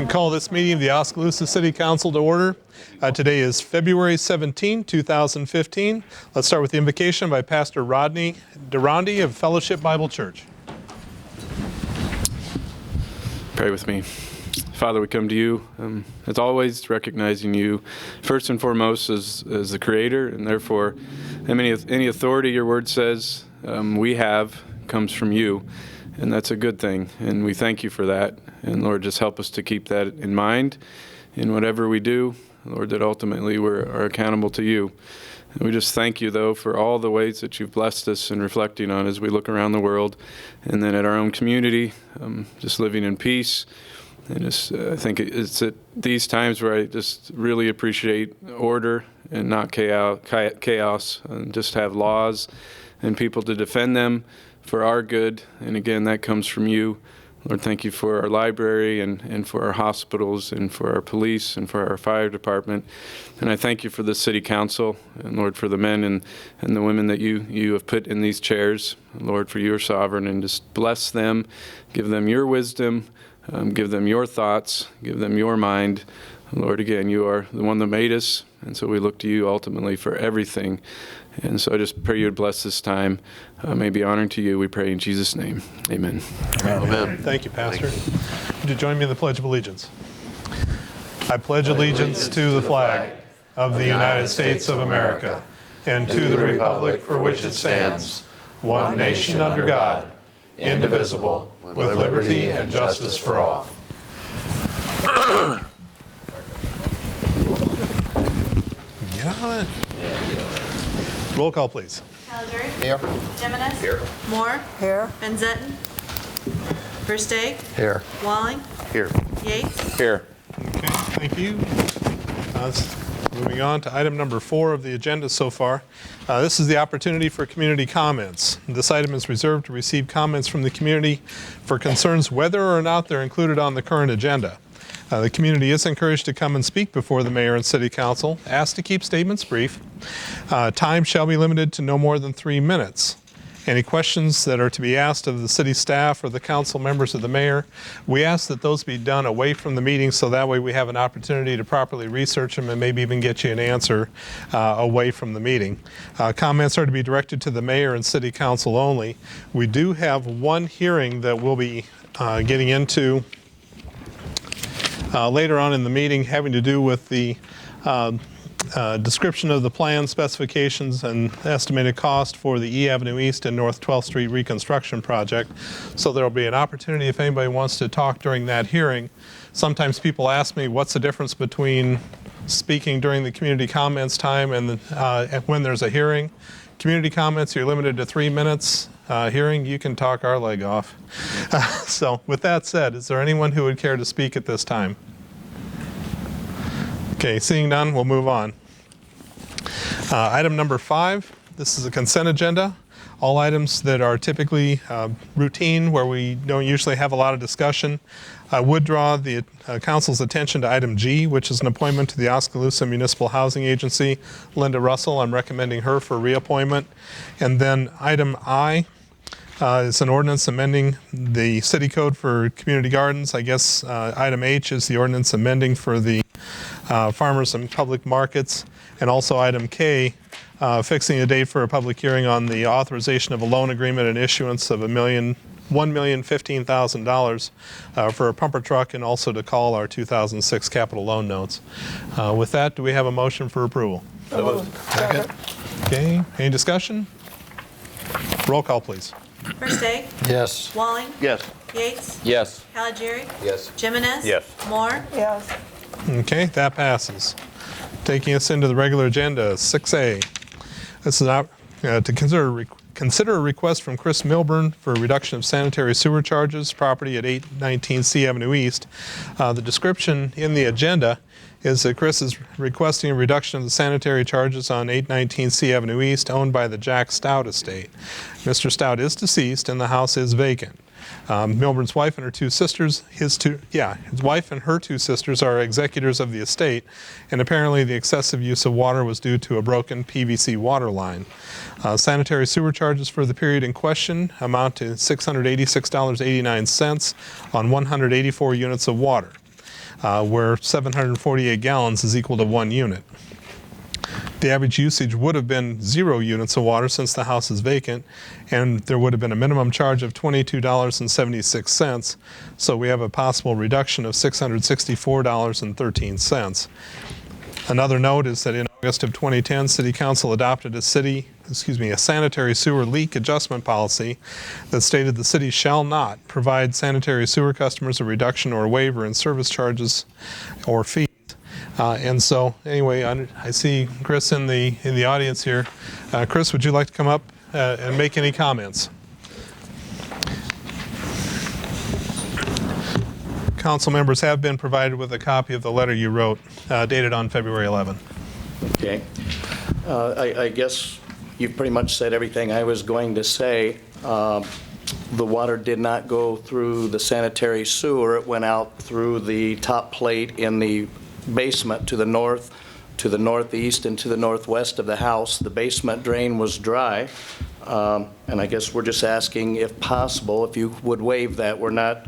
Call this meeting of the Oskaloosa City Council to order. Today is February 17, 2015. Let's start with the invocation by Pastor Rodney Durandi of Fellowship Bible Church. Pray with me. Father, we come to you, as always, recognizing you first and foremost as the Creator, and therefore any authority your word says we have comes from you, and that's a good thing, and we thank you for that. And Lord, just help us to keep that in mind in whatever we do, Lord, that ultimately we are accountable to you. And we just thank you, though, for all the ways that you've blessed us in reflecting on as we look around the world and then at our own community, just living in peace. And just, I think it's at these times where I just really appreciate order and not chaos, and just have laws and people to defend them for our good. And again, that comes from you. Lord, thank you for our library and for our hospitals and for our police and for our fire department. And I thank you for the city council, and Lord, for the men and the women that you have put in these chairs. Lord, for you are sovereign, and just bless them, give them your wisdom, give them your thoughts, give them your mind. Lord, again, you are the one that made us, and so we look to you ultimately for everything. And so I just pray you would bless this time. May be honored to you. We pray in Jesus' name. Amen. Amen. Thank you, Pastor. Would you join me in the Pledge of Allegiance? I pledge allegiance to the flag of the United States of America and to the republic for which it stands, one nation under God, indivisible, with liberty and justice for all. Get on it. Roll call, please. Calgary. Here. Jimenez. Here. Moore. Here. Van Zetten. Versteeg. Here. Walling. Here. Yates. Here. Okay, thank you. Moving on to item number 4 of the agenda so far. This is the opportunity for community comments. This item is reserved to receive comments from the community for concerns whether or not they're included on the current agenda. The community is encouraged to come and speak before the mayor and city council, asked to keep statements brief. Time shall be limited to no more than 3 minutes. Any questions that are to be asked of the city staff or the council members of the mayor, we ask that those be done away from the meeting so that way we have an opportunity to properly research them and maybe even get you an answer away from the meeting. Comments are to be directed to the mayor and city council only. We do have one hearing that we'll be getting into later on in the meeting, having to do with the description of the plan specifications and estimated cost for the E Avenue East and North 12th Street reconstruction project. So there will be an opportunity if anybody wants to talk during that hearing. Sometimes people ask me what's the difference between speaking during the community comments time and when there's a hearing. Community comments, you're limited to 3 minutes. Hearing, you can talk our leg off. So with that said, is there anyone who would care to speak at this time? Okay, seeing none, we'll move on. Item number 5, this is a consent agenda. All items that are typically routine, where we don't usually have a lot of discussion. I would draw the council's attention to item G, which is an appointment to the Oskaloosa Municipal Housing Agency. Linda Russell, I'm recommending her for reappointment. And then item I is an ordinance amending the city code for community gardens. I guess item H is the ordinance amending for the farmers and public markets. And also item K, fixing a date for a public hearing on the authorization of a loan agreement and issuance of $1,015,000 for a pumper truck, and also to call our 2006 capital loan notes. With that, do we have a motion for approval? Second. Okay, any discussion? Roll call, please. Versteeg. Yes. Walling. Yes. Yates. Yes. Calgary. Yes. Jimenez. Yes. Moore. Yes. Okay, that passes. Taking us into the regular agenda, 6A. This is to consider a request from Chris Milburn for a reduction of sanitary sewer charges, property at 819 C Avenue East. The description in the agenda is that Chris is requesting a reduction of the sanitary charges on 819 C Avenue East, owned by the Jack Stout estate. Mr. Stout is deceased and the house is vacant. Milburn's wife and her 2 sisters, his wife and her 2 sisters are executors of the estate, and apparently the excessive use of water was due to a broken PVC water line. Sanitary sewer charges for the period in question amount to $686.89 on 184 units of water. where 748 gallons is equal to 1 unit. The average usage would have been 0 units of water since the house is vacant, and there would have been a minimum charge of $22.76, so we have a possible reduction of $664.13. Another note is that in August of 2010, City Council adopted a sanitary sewer leak adjustment policy that stated the city shall not provide sanitary sewer customers a reduction or waiver in service charges or fees. And so, anyway, I see Chris in the audience here. Chris, would you like to come up and make any comments? Council members have been provided with a copy of the letter you wrote, dated on February 11. Okay. I guess you've pretty much said everything I was going to say. The water did not go through the sanitary sewer. It went out through the top plate in the basement to the north, to the northeast, and to the northwest of the house. The basement drain was dry. And I guess we're just asking, if possible, if you would waive that. We're not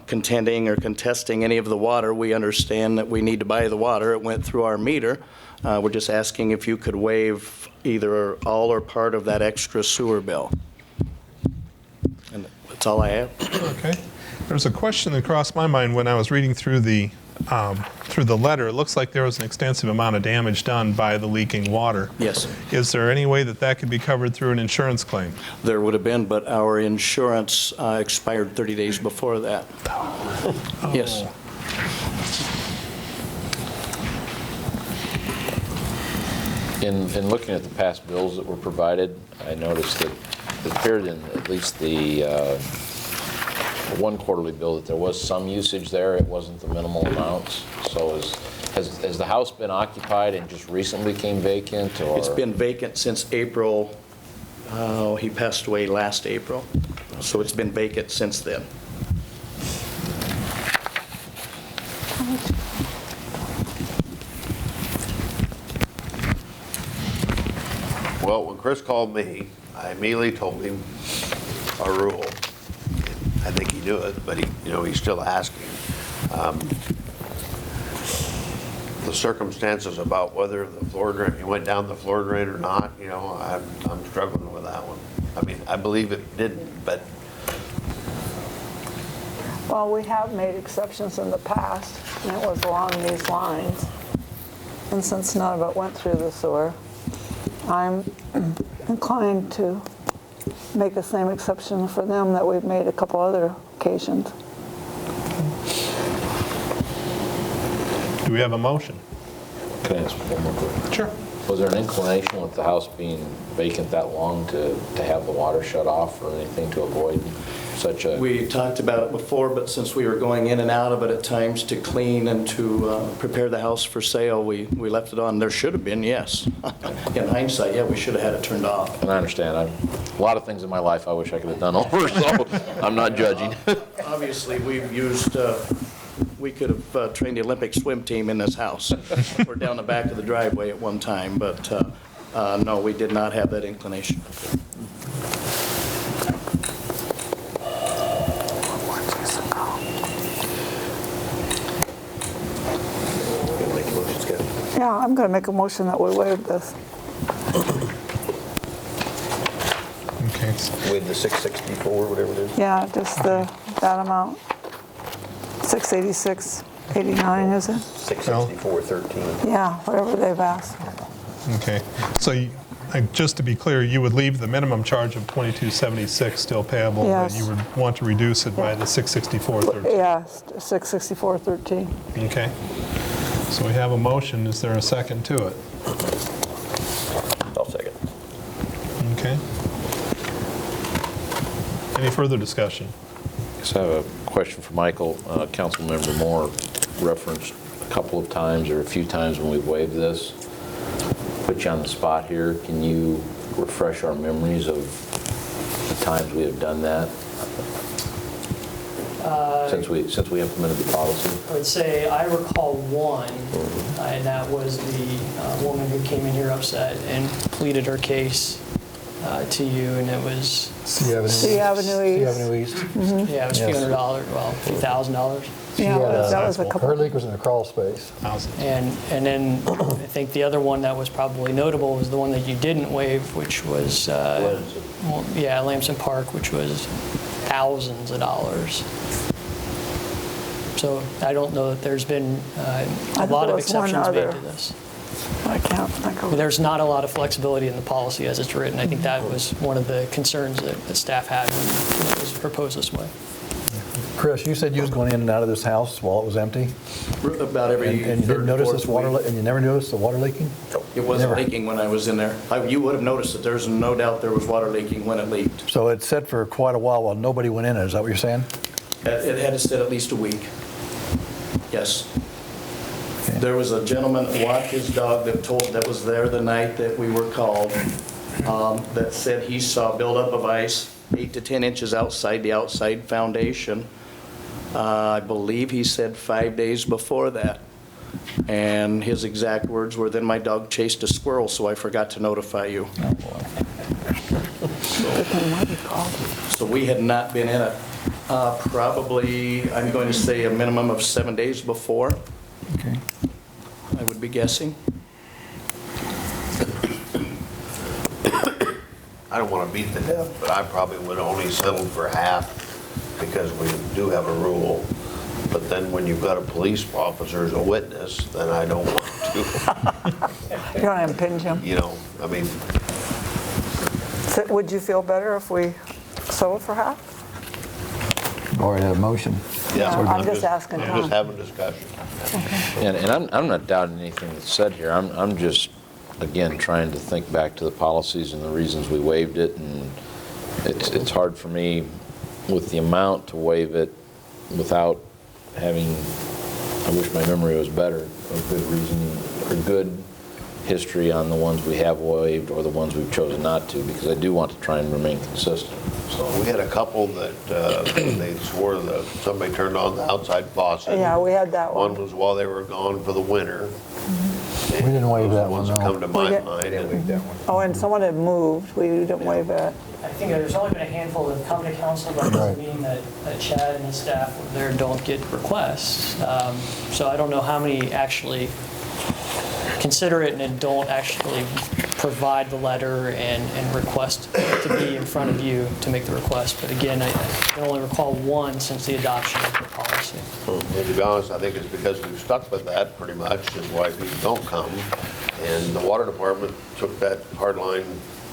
contending or contesting any of the water. We understand that we need to buy the water. It went through our meter. We're just asking if you could waive either all or part of that extra sewer bill. And that's all I have. Okay. There's a question that crossed my mind when I was reading through the letter. It looks like there was an extensive amount of damage done by the leaking water. Yes. Is there any way that that could be covered through an insurance claim? There would have been, but our insurance expired 30 days before that. Oh. Yes. In looking at the past bills that were provided, I noticed that it appeared in at least the one quarterly bill that there was some usage there. It wasn't the minimal amounts. So has the house been occupied and just recently became vacant? Or? It's been vacant since April. He passed away last April. So it's been vacant since then. Well, when Chris called me, I immediately told him our rule. I think he knew it, but he's still asking. The circumstances about whether the floor drain, he went down the floor drain or not, I'm struggling with that one. I mean, I believe it didn't, but. Well, we have made exceptions in the past, and it was along these lines. And since none of it went through the sewer, I'm inclined to make the same exception for them that we've made a couple other occasions. Do we have a motion? Can I ask one more question? Sure. Was there an inclination with the house being vacant that long to have the water shut off or anything to avoid such a... We talked about it before, but since we were going in and out of it at times to clean and to prepare the house for sale, we left it on. There should have been, yes. In hindsight, yeah, we should have had it turned off. And I understand. A lot of things in my life I wish I could have done over, so I'm not judging. Obviously, we've used, we could have trained the Olympic swim team in this house. We're down the back of the driveway at one time, but no, we did not have that inclination. Yeah, I'm going to make a motion that we waive this. Okay. With the 664, whatever it is. Yeah, just that amount. 686.89, is it? 664.13. Yeah, whatever they've asked. Okay. So just to be clear, you would leave the minimum charge of $22.76 still payable, but Yes. you would want to reduce it by the $664.13. Yeah, 664.13. Okay. So we have a motion. Is there a second to it? I'll second. Okay. Any further discussion? Yes, I have a question for Michael. Councilmember Moore referenced a couple of times or a few times when we've waived this. Put you on the spot here. Can you refresh our memories of the times we have done that since we implemented the policy? I would say I recall one, and that was the woman who came in here upset and pleaded her case to you, and it was, C Avenue East. yeah, it was a few $100, well, a few $1,000. Yeah, that was a Her couple. leak was in a crawl space. And then I think the other one that was probably notable was the one that you didn't waive, which was, well, yeah, Lamson Park, which was thousands of dollars. So I don't know that there's been a thought lot there of was one exceptions made other. to this. I can't think of it. There's not a lot of flexibility in the policy as it's written. I think that was one of the concerns that staff had when it was proposed this way. Chris, you said you was going in and out of this house while it was empty? About every And you third, didn't notice fourth this water, week. and you never noticed the water leaking? It wasn't Never. leaking when I was in there. You would have noticed that there's no doubt there was water leaking when it leaked. So it sat for quite a while nobody went in it, is that what you're saying? It had to sit at least a week. Yes. Okay. There was a gentleman that walked his dog that was there the night that we were called, that said he saw buildup of ice 8 to 10 inches outside the outside foundation. I believe he said 5 days before that. And his exact words were, "Then my dog chased a squirrel, so I forgot to notify you." Oh, boy. So we had not been in it probably, I'm going to say, a minimum of 7 days before, Okay. I would be guessing. I don't want to beat the death, but I probably would only settle for half because we do have a rule. But then when you've got a police officer as a witness, then I don't want to, You want to impinge him? you know, I mean, So would you feel better if we sold for half? Already had a motion. yeah. I'm just asking I'm Tom. just having a discussion. And I'm not doubting anything that's said here. I'm just, again, trying to think back to the policies and the reasons we waived it, and it's hard for me with the amount to waive it without having, I wish my memory was better, a good reason, or good history on the ones we have waived or the ones we've chosen not to, because I do want to try and remain consistent. So We had a couple that they swore that somebody turned on the outside faucet. Yeah, we had that One one. was while they were gone for the winter. We didn't waive that Those one, are the ones that no. come to my We didn't- mind. and- Oh, and someone had moved. We didn't waive that. I think there's only been a handful that have come to council, but that doesn't mean that Chad and his staff there don't get requests. So I don't know how many actually consider it and then don't actually provide the letter and request to be in front of you to make the request. But again, I can only recall one since the adoption of the policy. And to be honest, I think it's because we've stuck with that pretty much, is why people don't come. And the water department took that hard line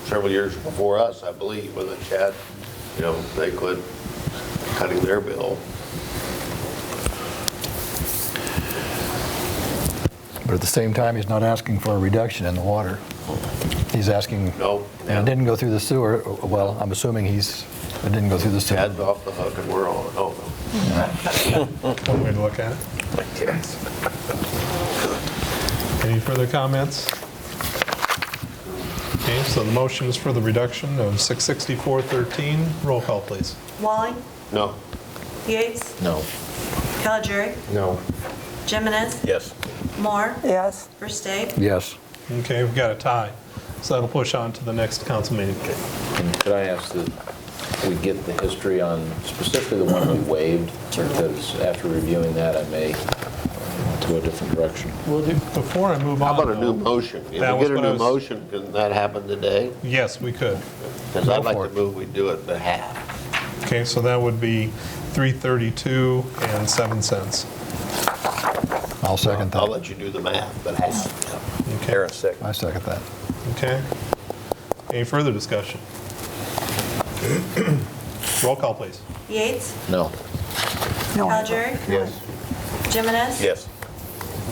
several years before us, I believe, when the Chad, you know, they quit cutting their bill. But at the same time, he's not asking for a reduction in the water. He's asking, No. and it didn't go through the sewer, well, I'm assuming it didn't go through the sewer. Chad's off the hook and we're on. Oh, One way to look at it. Any further comments? Okay, so the motion is for the reduction of 664.13. Roll call, please. Walling, no. Yates, no. Calgery, No. Jimenez, Yes. Moore, Yes. Versteg, Yes. Okay, we've got a tie. So that'll push on to the next council meeting. And could I ask that we get the history on specifically the one we waived? Because after reviewing that, I may to a different direction. Will do. Before I move on. How about a new though- motion? If we That was get a what I new was- motion, can that happen today? Yes, we could. Because I'd Go for like it. to move, we do it the half. Okay, so that would be 332.07. I'll second I'll that. let you do the math, but half. Okay. I second that. Okay. Any further discussion? Roll call, please. Yates, No. No. Calgery, Yes. Jimenez, Yes.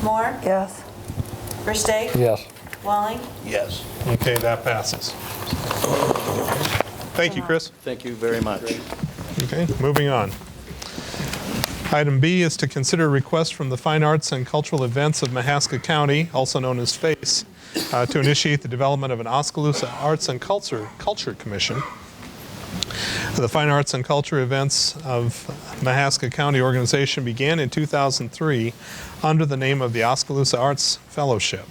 Moore, Yes. Versteg, Yes. Walling, Yes. Okay, that passes. Thank you, Chris. Thank you very much. Okay, moving on. Item B is to consider a request from the Fine Arts and Cultural Events of Mahaska County, also known as FACE, to initiate the development of an Oskaloosa Arts and Culture Commission. The Fine Arts and Culture Events of Mahaska County organization began in 2003 under the name of the Oskaloosa Arts Fellowship.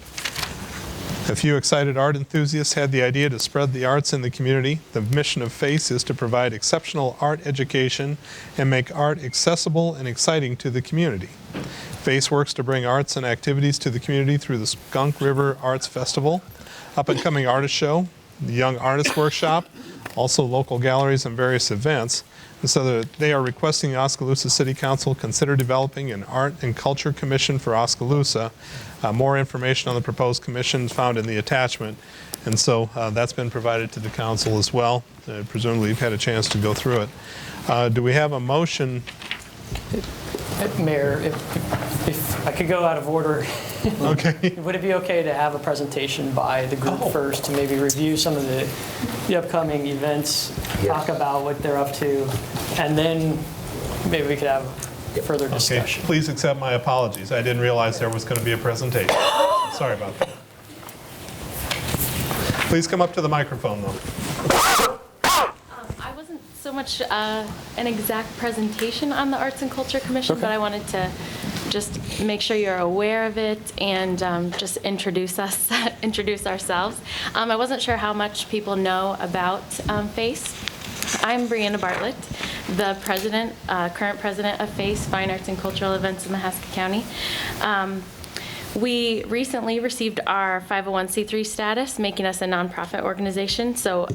A few excited art enthusiasts had the idea to spread the arts in the community. The mission of FACE is to provide exceptional art education and make art accessible and exciting to the community. FACE works to bring arts and activities to the community through the Skunk River Arts Festival, up-and-coming artist show, the Young Artist Workshop, also local galleries and various events. And so they are requesting the Oskaloosa City Council consider developing an Art and Culture Commission for Oskaloosa. More information on the proposed commission is found in the attachment. And so that's been provided to the council as well. Presumably you've had a chance to go through it. Do we have a motion? Mayor, if I could go out of order, Okay. would it be okay to have a presentation by the group first to maybe review some of the upcoming events, talk about what they're up to, and then maybe we could have further Okay, discussion? please accept my apologies. I didn't realize there was going to be a presentation. Sorry about that. Please come up to the microphone, though. I wasn't so much an exact presentation on the Arts and Culture Commission, but I wanted to just make sure you're aware of it and just introduce us, introduce ourselves. I wasn't sure how much people know about FACE. I'm Brianna Bartlett, the president, current president of FACE, Fine Arts and Cultural Events in Mahaska County. We recently received our 501c3 status, making us a nonprofit organization. So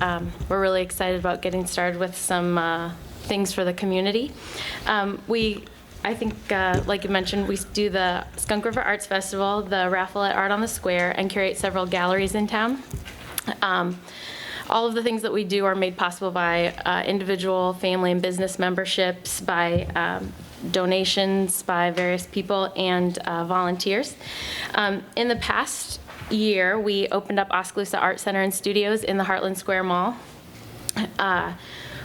we're really excited about getting started with some things for the community. I think, like you mentioned, we do the Skunk River Arts Festival, the raffle at Art on the Square, and curate several galleries in town. All of the things that we do are made possible by individual, family, and business memberships, by donations by various people, and volunteers. In the past year, we opened up Oskaloosa Art Center and Studios in the Heartland Square Mall.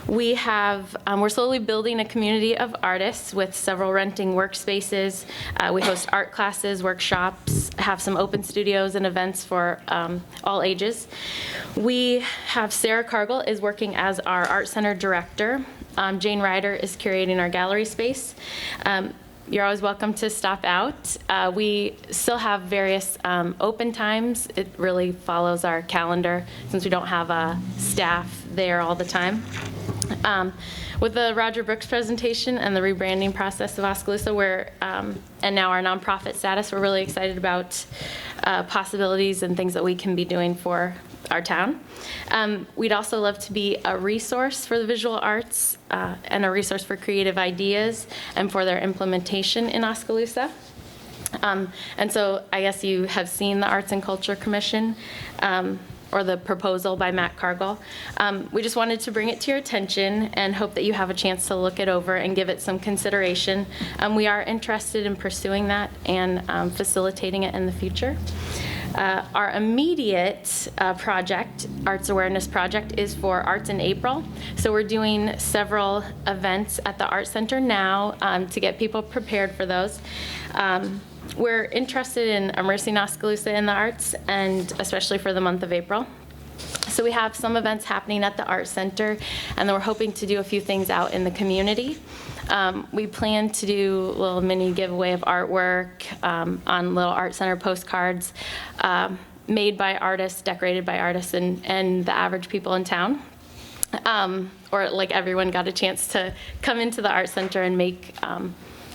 We're slowly building a community of artists with several renting workspaces. We host art classes, workshops, have some open studios and events for all ages. We have Sarah Cargill is working as our art center director. Jane Ryder is curating our gallery space. You're always welcome to stop out. We still have various open times. It really follows our calendar since we don't have a staff there all the time. With the Roger Brooks presentation and the rebranding process of Oskaloosa, and now our nonprofit status, we're really excited about possibilities and things that we can be doing for our town. We'd also love to be a resource for the visual arts and a resource for creative ideas and for their implementation in Oskaloosa. And so I guess you have seen the Arts and Culture Commission or the proposal by Matt Cargill. We just wanted to bring it to your attention and hope that you have a chance to look it over and give it some consideration. We are interested in pursuing that and facilitating it in the future. Our immediate project, Arts Awareness Project, is for Arts in April. So we're doing several events at the Art Center now to get people prepared for those. We're interested in immersing Oskaloosa in the arts, and especially for the month of April. So we have some events happening at the Art Center, and then we're hoping to do a few things out in the community. We plan to do a little mini giveaway of artwork on little Art Center postcards made by artists, decorated by artists, and the average people in town. Or like everyone got a chance to come into the Art Center and make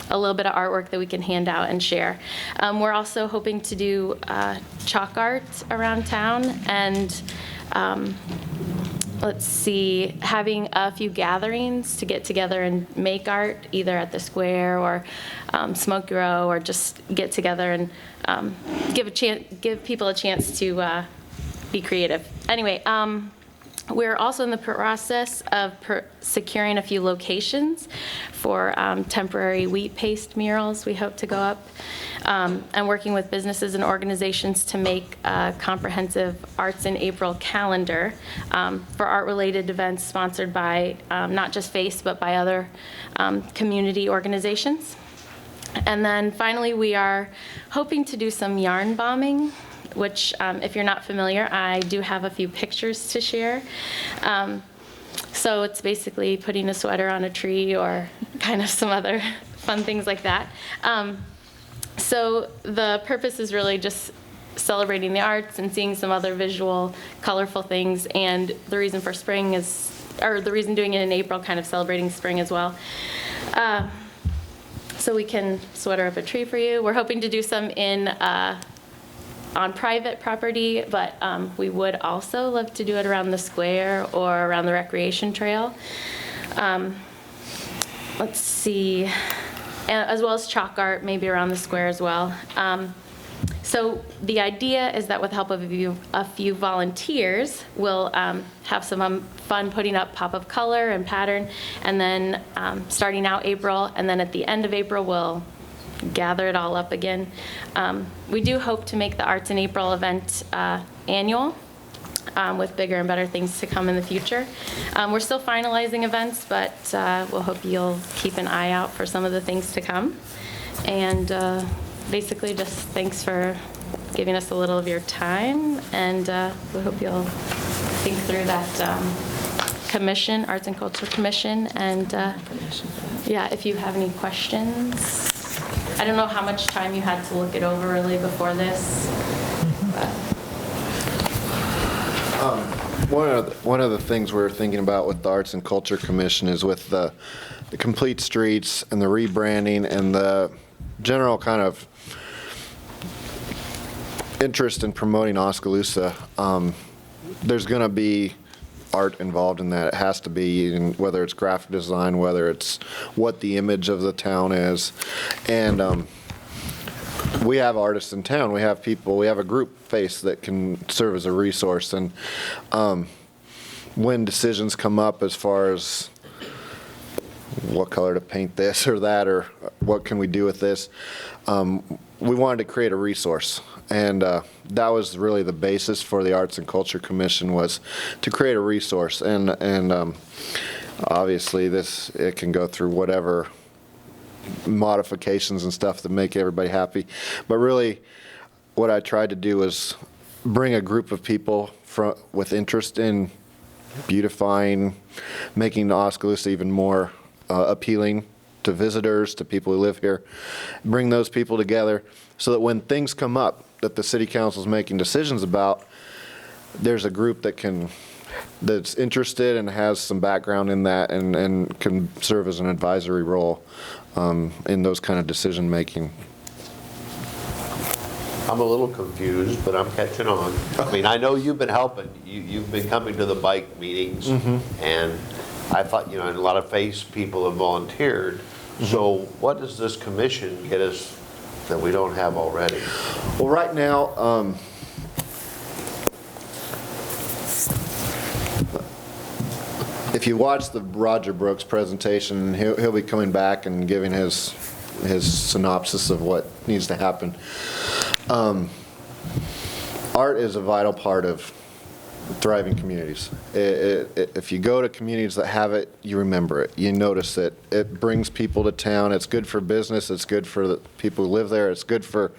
a little bit of artwork that we can hand out and share. We're also hoping to do chalk art around town, and let's see, having a few gatherings to get together and make art, either at the square or Smoky Row, or just get together and give people a chance to be creative. Anyway, we're also in the process of securing a few locations for temporary wheat paste murals we hope to go up, and working with businesses and organizations to make a comprehensive Arts in April calendar for art-related events sponsored by not just FACE, but by other community organizations. And then finally, we are hoping to do some yarn bombing, which, if you're not familiar, I do have a few pictures to share. So it's basically putting a sweater on a tree or kind of some other fun things like that. So the purpose is really just celebrating the arts and seeing some other visual, colorful things. And the reason for spring is, or the reason doing it in April, kind of celebrating spring as well. So we can sweater up a tree for you. We're hoping to do some on private property, but we would also love to do it around the square or around the recreation trail. Let's see, as well as chalk art, maybe around the square as well. So the idea is that with the help of a few volunteers, we'll have some fun putting up pop of color and pattern, and then starting out April, and then at the end of April, we'll gather it all up again. We do hope to make the Arts in April event annual, with bigger and better things to come in the future. We're still finalizing events, but we'll hope you'll keep an eye out for some of the things to come. And basically just thanks for giving us a little of your time, and we hope you'll think through that commission, Arts and Culture Commission, and yeah, if you have any questions. I don't know how much time you had to look it over really before this. But. One of the things we're thinking about with the Arts and Culture Commission is with the complete streets and the rebranding and the general kind of interest in promoting Oskaloosa. There's going to be art involved in that. It has to be, whether it's graphic design, whether it's what the image of the town is. And we have artists in town. We have people, we have a group face that can serve as a resource. And when decisions come up as far as what color to paint this or that, or what can we do with this, we wanted to create a resource. And that was really the basis for the Arts and Culture Commission, was to create a resource. And obviously it can go through whatever modifications and stuff that make everybody happy. But really what I tried to do was bring a group of people with interest in beautifying, making Oskaloosa even more appealing to visitors, to people who live here. Bring those people together so that when things come up that the city council is making decisions about, there's a group that's interested and has some background in that, and can serve as an advisory role in those kind of decision making. I'm a little confused, but I'm catching on. I mean, I know you've been helping. You've been coming to the bike meetings, and I thought, a lot of FACE people have volunteered. So what does this commission get us that we don't have already? Well, right now, if you watch the Roger Brooks presentation, he'll be coming back and giving his synopsis of what needs to happen. Art is a vital part of thriving communities. If you go to communities that have it, you remember it. You notice it. It brings people to town. It's good for business. It's good for the people who live there. It's good for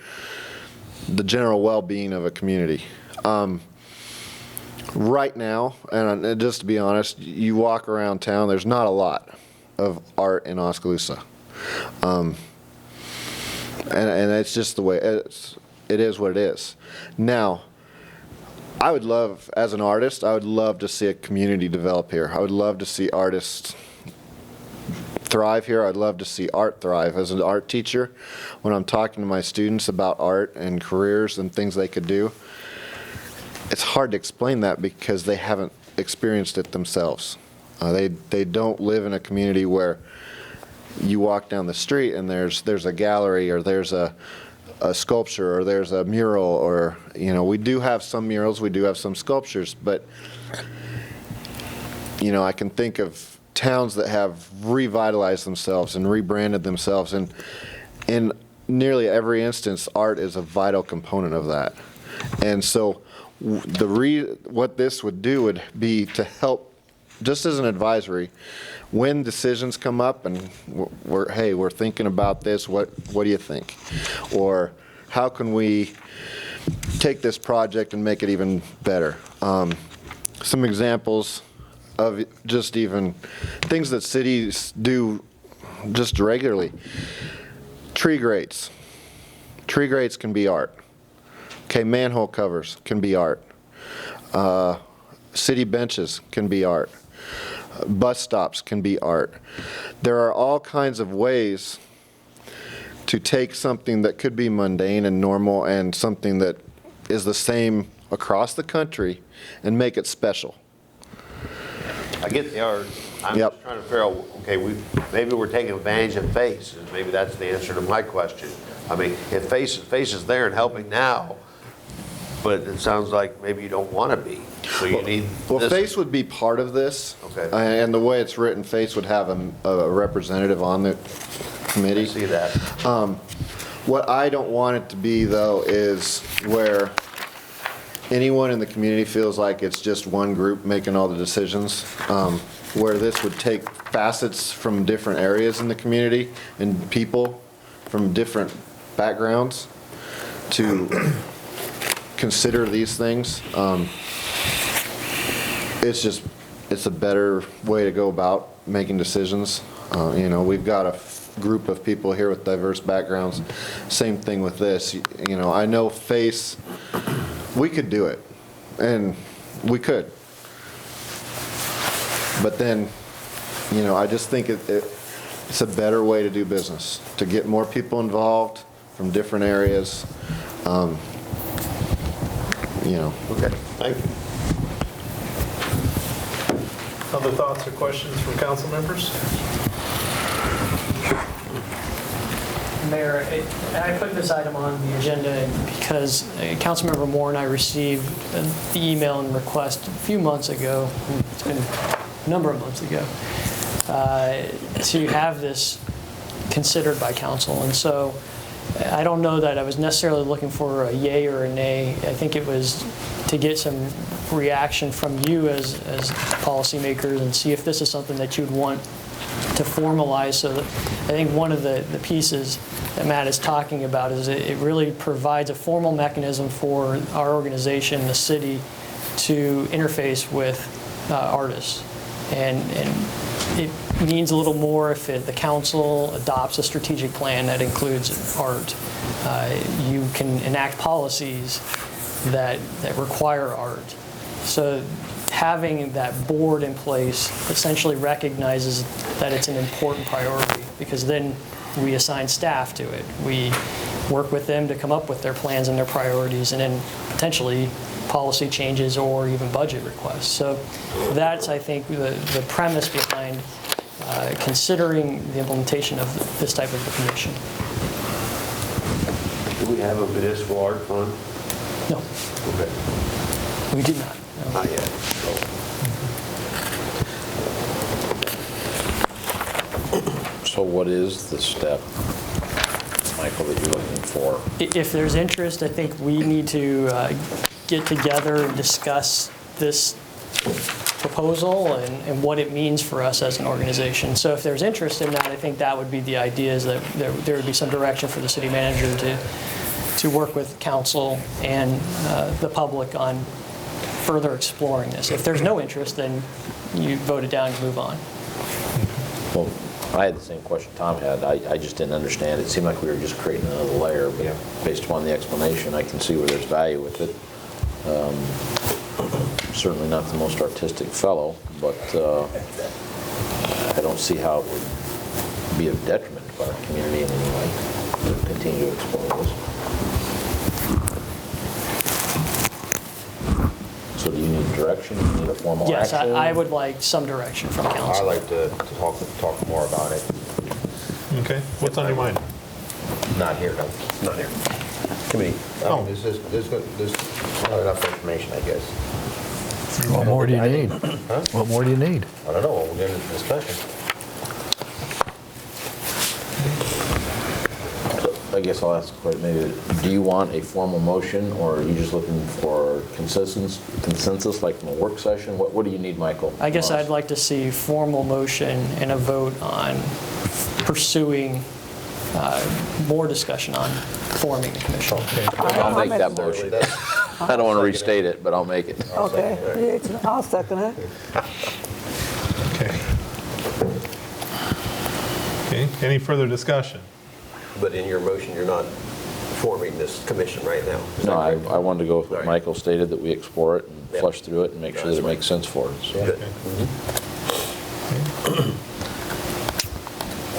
the general well-being of a community. Right now, and just to be honest, you walk around town, there's not a lot of art in Oskaloosa. And it's just the way it is what it is. Now, I would love, as an artist, I would love to see a community develop here. I would love to see artists thrive here. I'd love to see art thrive. As an art teacher, when I'm talking to my students about art and careers and things they could do, it's hard to explain that because they haven't experienced it themselves. They don't live in a community where you walk down the street and there's a gallery, or there's a sculpture, or there's a mural, or we do have some murals, we do have some sculptures, but I can think of towns that have revitalized themselves and rebranded themselves, and in nearly every instance, art is a vital component of that. And so what this would do would be to help, just as an advisory, when decisions come up and we're thinking about this, what do you think? Or how can we take this project and make it even better? Some examples of just even things that cities do just regularly. Tree grates. Tree grates can be art. Okay, manhole covers can be art. City benches can be art. Bus stops can be art. There are all kinds of ways to take something that could be mundane and normal and something that is the same across the country and make it special. I get the art. I'm Yep. just trying to figure out, okay, maybe we're taking advantage of FACE, and maybe that's the answer to my question. I mean, if FACE is there and helping now, but it sounds like maybe you don't want to be, so you need Well, this. FACE would be part of this. Okay. And the way it's written, FACE would have a representative on the committee. I see that. What I don't want it to be, though, is where anyone in the community feels like it's just one group making all the decisions, where this would take facets from different areas in the community and people from different backgrounds to consider these things. It's a better way to go about making decisions. You know, we've got a group of people here with diverse backgrounds. Same thing with this. You know, I know FACE, we could do it, and we could. But then, you know, I just think it's a better way to do business, to get more people involved from different areas. You know. Okay, thank you. Other thoughts or questions from council members? Mayor, I put this item on the agenda because Councilmember Moore and I received the email and request a few months ago, it's been a number of months ago, to have this considered by council. And so I don't know that I was necessarily looking for a yay or a nay. I think it was to get some reaction from you as policymakers and see if this is something that you'd want to formalize. So that I think one of the pieces that Matt is talking about is it really provides a formal mechanism for our organization, the city, to interface with artists. And it means a little more if the council adopts a strategic plan that includes art. You can enact policies that require art. So having that board in place essentially recognizes that it's an important priority, because then we assign staff to it. We work with them to come up with their plans and their priorities, and then potentially policy changes or even budget requests. So that's, I think, the premise behind considering the implementation of this type of a commission. Do we have a municipal art fund? No, Okay, we do not. No. not yet. So what is the step, Michael, that you're looking for? If there's interest, I think we need to get together and discuss this proposal and what it means for us as an organization. So if there's interest in that, I think that would be the idea, is that there would be some direction for the city manager to work with council and the public on further exploring this. If there's no interest, then you vote it down and move on. Well, I had the same question Tom had. I just didn't understand. It seemed like we were just creating another layer, but based upon the explanation, I can see where there's value with it. Certainly not the most artistic fellow, but I don't see how it would be of detriment to our community in any way to continue to explore this. So do you need direction? Do you need a formal Yes, action? I would like some direction from I'd council. like to talk more about it. Okay, what's on your mind? Not here, no, not here. Committee. Oh. There's not enough information, I guess. What more do you need? Huh? What more do you need? I don't know, we'll get into discussion. I guess I'll ask, maybe, do you want a formal motion, or are you just looking for consensus like from a work session? What do you need, Michael? I guess I'd like to see formal motion and a vote on pursuing more discussion on forming the commission. I'll make that motion. I don't want to restate it, but I'll make it. Okay, I'll second it. Okay. Okay, any further discussion? But in your motion, you're not forming this commission right now. Is No, that right? I wanted to go with what Right. Michael stated, that we explore it and Yeah. flush through it and make sure that it makes sense for us. So. Good.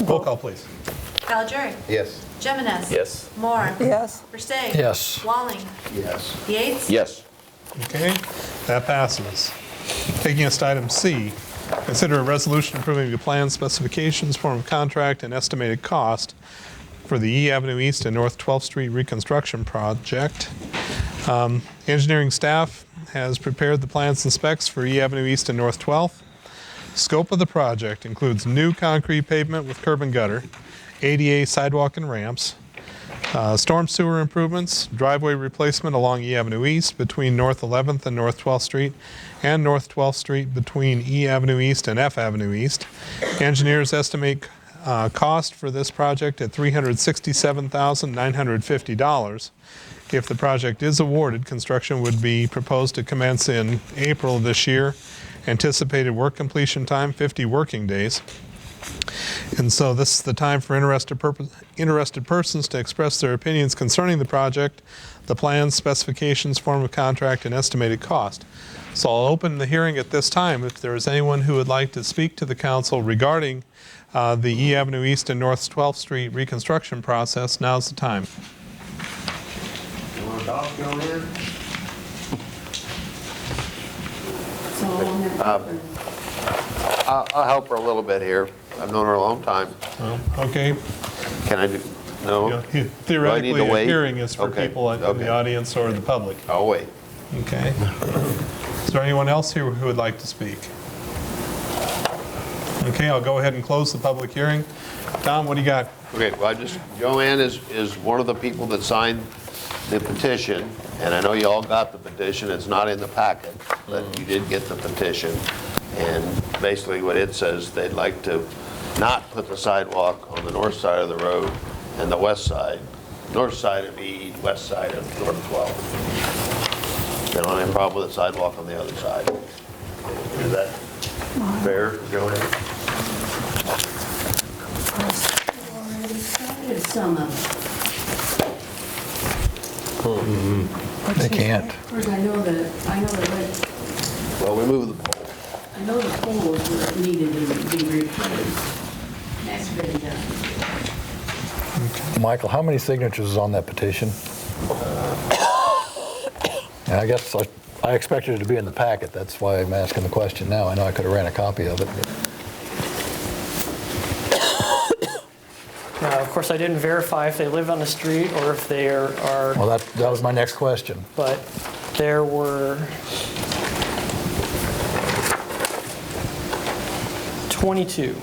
Roll call, please. Calgery, Yes. Jimenez. Yes. Moore. Yes. Versteg. Yes. Walling. Yes. Yates. Yes. Okay, that passes. Taking us to item C, consider a resolution approving the plan specifications, form of contract, and estimated cost for the E Avenue East and North 12th Street reconstruction project. Engineering staff has prepared the plans and specs for E Avenue East and North 12th. Scope of the project includes new concrete pavement with curb and gutter, ADA sidewalk and ramps, storm sewer improvements, driveway replacement along E Avenue East between North 11th and North 12th Street, and North 12th Street between E Avenue East and F Avenue East. Engineers estimate cost for this project at $367,950. If the project is awarded, construction would be proposed to commence in April of this year. Anticipated work completion time, 50 working days. And so this is the time for interested persons to express their opinions concerning the project, the plans, specifications, form of contract, and estimated cost. So I'll open the hearing at this time. If there is anyone who would like to speak to the council regarding the E Avenue East and North 12th Street reconstruction process, now's the time. You want to talk, Joanne? I'll help her a little bit here. I've known her a long time. Okay. Can I do, no? Theoretically, to a wait? hearing is for Okay, people in okay. the audience or the public. I'll wait. Okay. Is there anyone else here who would like to speak? Okay, I'll go ahead and close the public hearing. Tom, what do you got? Okay, well, Joanne is one of the people that signed the petition, and I know you all got the petition. It's not in the packet, but you did get the petition. And basically what it says, they'd like to not put the sidewalk on the north side of the road and the west side, north side of E, west side of North 12th. They don't have a problem with the sidewalk on the other side. Is that fair, Joanne? Some of They can't. it. Of course, I know that, Well, we moved the pole. I know the poles were needed to be replaced. That's been done. Michael, how many signatures is on that petition? And I guess I expected it to be in the packet. That's why I'm asking the question now. I know I could have ran a copy of it. Of course, I didn't verify if they live on the street or if they are, Well, that was my next question. but there were 22.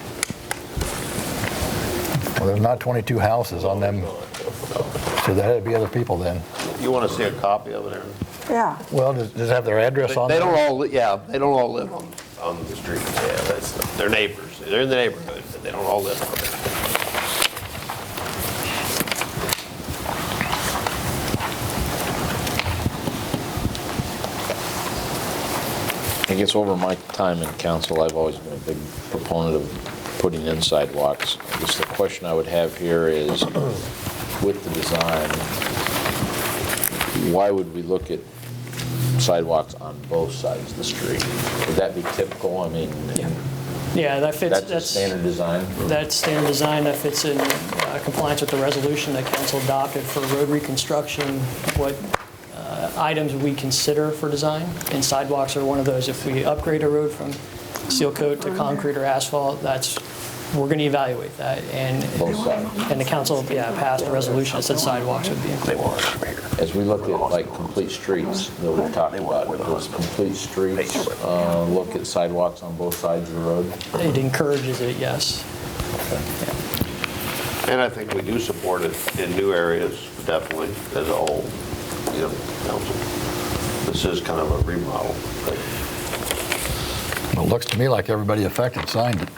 Well, there's not 22 houses on them, so that had to be other people then. You want to see a copy of it, Aaron? Yeah. Well, does it have their address on They there? don't all, they don't all live on the street. Yeah, they're neighbors. They're in the neighborhood, but they don't all live on it. I guess over my time in council, I've always been a big proponent of putting in sidewalks. I guess the question I would have here is, with the design, why would we look at sidewalks on both sides of the street? Would that be typical? I mean, Yeah, that fits. that's a standard design? That's standard design that fits in compliance with the resolution that council adopted for road reconstruction, what items we consider for design, and sidewalks are one of those. If we upgrade a road from seal coat to concrete or asphalt, we're going to evaluate that. And Both sides. And the council, passed a resolution that said sidewalks would be included. As we look at like complete streets that we've talked about, does complete streets look at sidewalks on both sides of the road? It encourages it, yes. And I think we do support it in new areas, definitely, as a whole, council. This is kind of a remodel. Well, it looks to me like everybody affected signed it.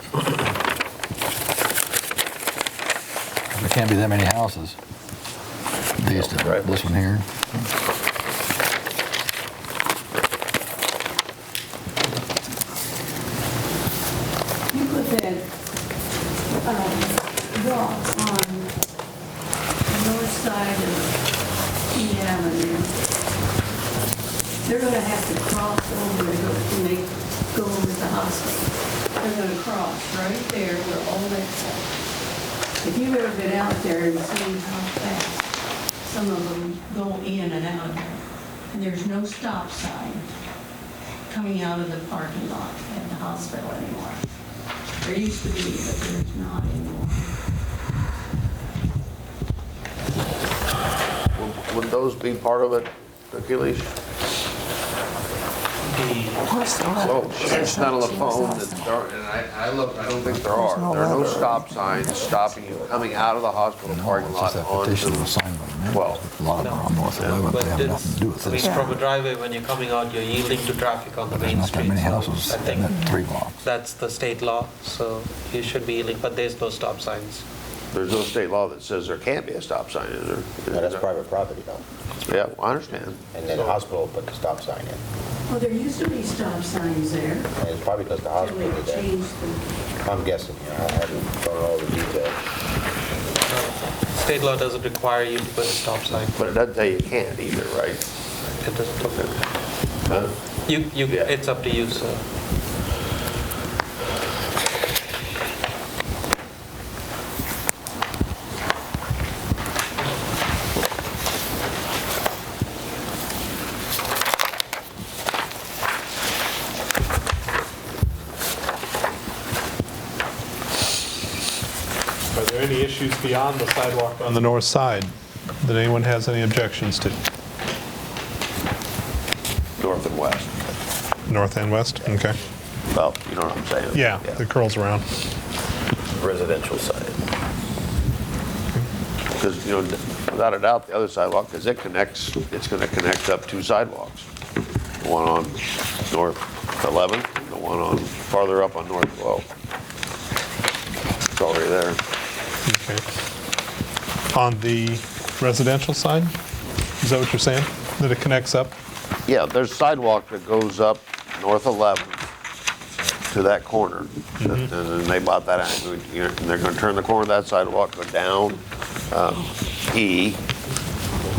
There can't be that many houses. This one here. You put that rock on the north side of Key Avenue, they're gonna have to cross over to go, when they go over to the hospital. They're gonna cross right there where all that, if you've ever been out there and seen how fast some of them go in and out of there, and there's no stop sign coming out of the parking lot at the hospital anymore. There used to be, but there's not anymore. Would those be part of it, Achilles? Oh, it's not on the phone, and I looked, I don't think there are. There are no stop signs stopping you coming out of the hospital parking lot onto 12. A lot of them are on North 11th, they have nothing to do with this. From a driveway, when you're coming out, you're yielding to traffic on the There's main not that street. many So houses I in think that 3 blocks. that's the state law, so you should be yielding, but there's no stop signs. There's no state law that says there can't be a stop sign, is there? No, that's private property, though. Yeah, I understand. And then the hospital put the stop sign in. Well, there used to be stop signs there. And it's probably because the Till hospital they did that. changed them. I'm guessing, you know, I haven't thought of all the details. State law doesn't require you to put a stop sign. But it doesn't tell you can't either, right? It doesn't. Huh? It's up to you, sir. Are there any issues beyond the sidewalk on the north side that anyone has any objections to? North and west. North and west? Okay. Well, you know what I'm saying? Yeah, it curls around. Residential side. Because, you know, without a doubt, the other sidewalk, because it's going to connect up 2 sidewalks. The one on North 11th, and the one on farther up on North 12th. It's already there. Okay. On the residential side? Is that what you're saying? That it connects up? Yeah, there's sidewalk that goes up North 11th to that corner. And then they bought that, and they're going to turn the corner of that sidewalk, go down E,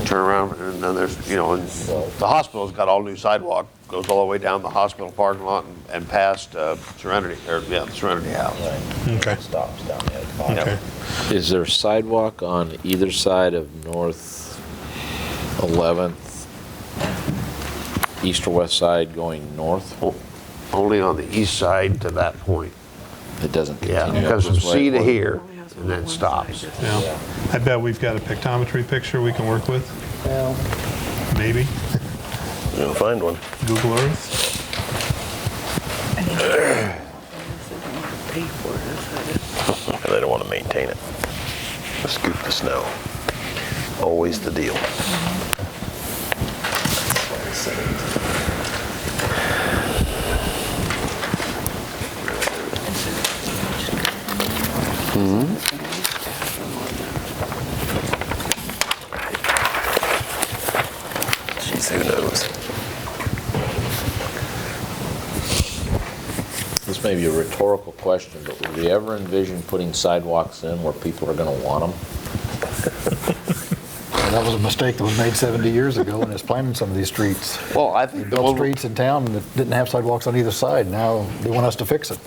turn around, and then there's, you know, and the hospital's got all new sidewalk, goes all the way down the hospital parking lot and past Serenity, the Serenity House. Okay. Stops down there at the bottom. Okay. Is there sidewalk on either side of North 11th, east or west side going north? Only on the east side to that point. It doesn't Yeah, continue it up goes from this way? C to here, and then stops. Yeah. I bet we've got a pictometry picture we can work with. Well, Maybe. You'll find one. Google Earth. And they don't want to maintain it. Scoop the snow. Always the deal. Jeez, who knows? This may be a rhetorical question, but would we ever envision putting sidewalks in where people are going to want them? And that was a mistake that was made 70 years ago when it's planning some of these streets. Well, I They think the built one, streets in town that didn't have sidewalks on either side. Now they want us to fix it.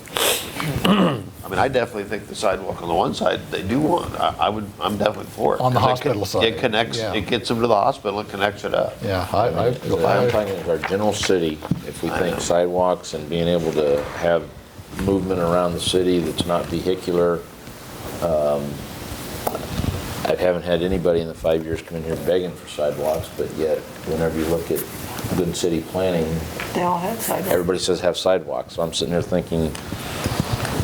I mean, I definitely think the sidewalk on the one side, they do want, I'm definitely for it. On the 'Cause hospital side, It connects, yeah. it gets them to the hospital and connects it up. Yeah, I'm talking as our general city, if we think sidewalks and being able to have movement around the city that's not vehicular. I haven't had anybody in the 5 years come in here begging for sidewalks, but yet whenever you look at good city planning, They all had sidewalks. everybody says have sidewalks. So I'm sitting there thinking,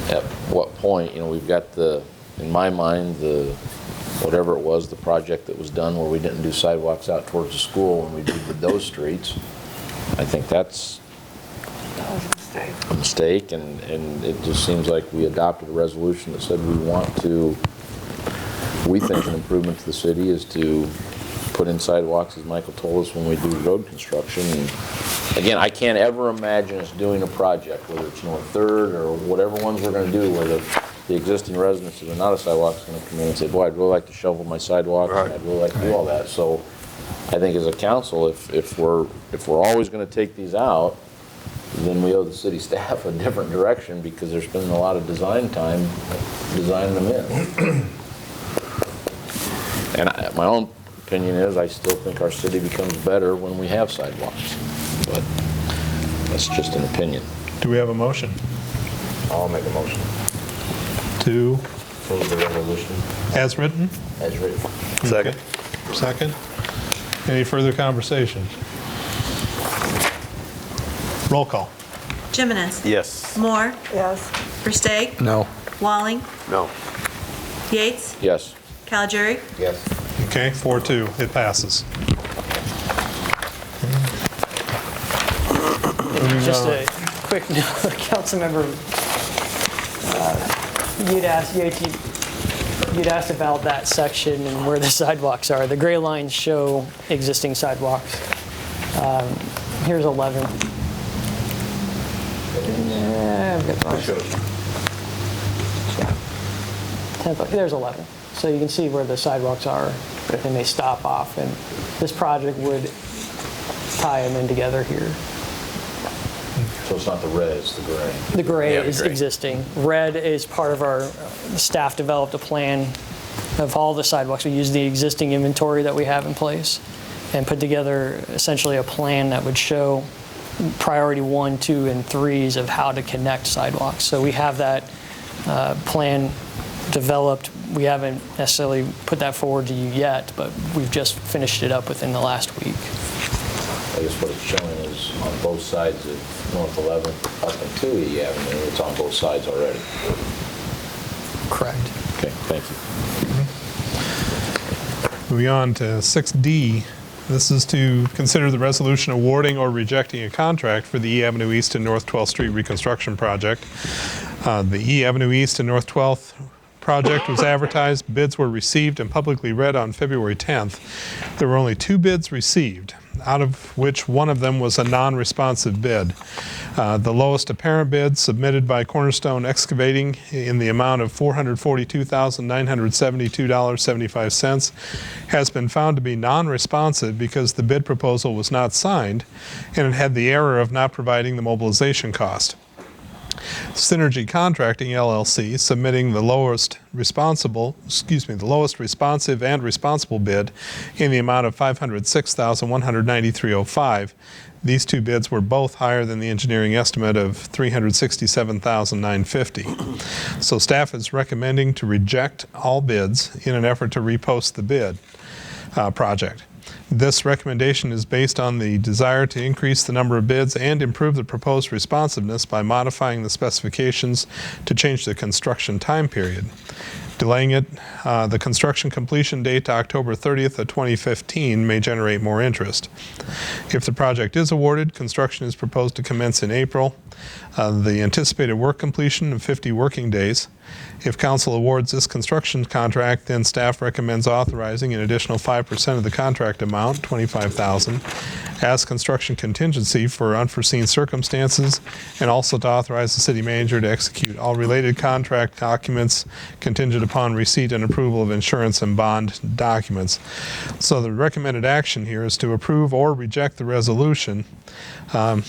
at what point, you know, we've got in my mind, whatever it was, the project that was done where we didn't do sidewalks out towards the school when we did those streets. I think that's a mistake, and it just seems like we adopted a resolution that said we think an improvement to the city is to put in sidewalks, as Michael told us, when we do road construction. And again, I can't ever imagine us doing a project, whether it's North Third or whatever ones we're going to do, where the existing residents that are not a sidewalk is going to come in and say, boy, I'd really like to shovel my sidewalk, and I'd really like to do all that. So I think as a council, if we're always going to take these out, then we owe the city staff a different direction because there's been a lot of design time designing them in. And my own opinion is I still think our city becomes better when we have sidewalks, but that's just an opinion. Do we have a motion? I'll make a motion. To, Approve the resolution as written? as written. Second. Okay. Second. Any further conversation? Roll call. Jimenez. Yes. Moore. Yes. Versteeg. No. Walling. No. Yates. Yes. Calgery. Yes. Okay, 4-2, it passes. Just a quick note, Councilmember, you'd asked about that section and where the sidewalks are. The gray lines show existing sidewalks. Here's 11. I've got the wrong section. 10, there's 11. So you can see where the sidewalks are, and they stop off. And this project would tie them in together here. So it's not the red, it's the gray. The gray Yeah, the is gray. existing. Red is part of our, staff developed a plan of all the sidewalks. We used the existing inventory that we have in place and put together essentially a plan that would show priority 1, 2, and 3s of how to connect sidewalks. So we have that plan developed. We haven't necessarily put that forward to you yet, but we've just finished it up within the last week. I guess what it's showing is on both sides of North 11th up into E Avenue, it's on both sides already. Correct. Okay, thank you. Moving on to 6D. This is to consider the resolution awarding or rejecting a contract for the E Avenue East and North 12th Street reconstruction project. The E Avenue East and North 12th project was advertised, bids were received and publicly read on February 10th. There were only 2 bids received, out of which one of them was a non-responsive bid. The lowest apparent bid submitted by Cornerstone Excavating in the amount of $442,972.75 has been found to be non-responsive because the bid proposal was not signed and it had the error of not providing the mobilization cost. Synergy Contracting LLC submitting the lowest responsive and responsible bid in the amount of $506,193.05. These 2 bids were both higher than the engineering estimate of $367,950. So staff is recommending to reject all bids in an effort to repost the bid project. This recommendation is based on the desire to increase the number of bids and improve the proposed responsiveness by modifying the specifications to change the construction time period. Delaying the construction completion date to October 30th of 2015 may generate more interest. If the project is awarded, construction is proposed to commence in April. The anticipated work completion of 50 working days. If council awards this construction contract, then staff recommends authorizing an additional 5% of the contract amount, $25,000, as construction contingency for unforeseen circumstances, and also to authorize the city manager to execute all related contract documents contingent upon receipt and approval of insurance and bond documents. So the recommended action here is to approve or reject the resolution to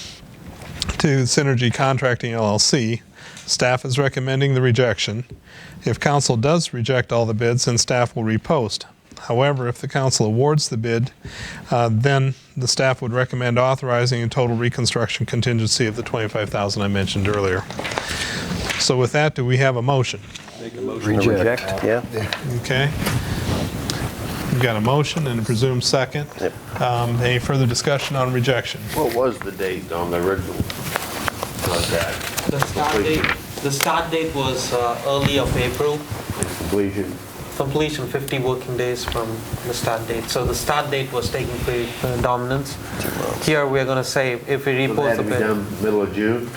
Synergy Contracting LLC. Staff is recommending the rejection. If council does reject all the bids, then staff will repost. However, if the council awards the bid, then the staff would recommend authorizing a total reconstruction contingency of the $25,000 I mentioned earlier. So with that, do we have a motion? Make a motion to reject. Yeah. Okay. We've got a motion and a presumed second. Yep. Any further discussion on rejection? What was the date on the original contract? The start date was early of April. Completion? Completion 50 working days from the start date. So the start date was taking predominance. Here we're going to say if we So report that had the to be bid. done middle of June?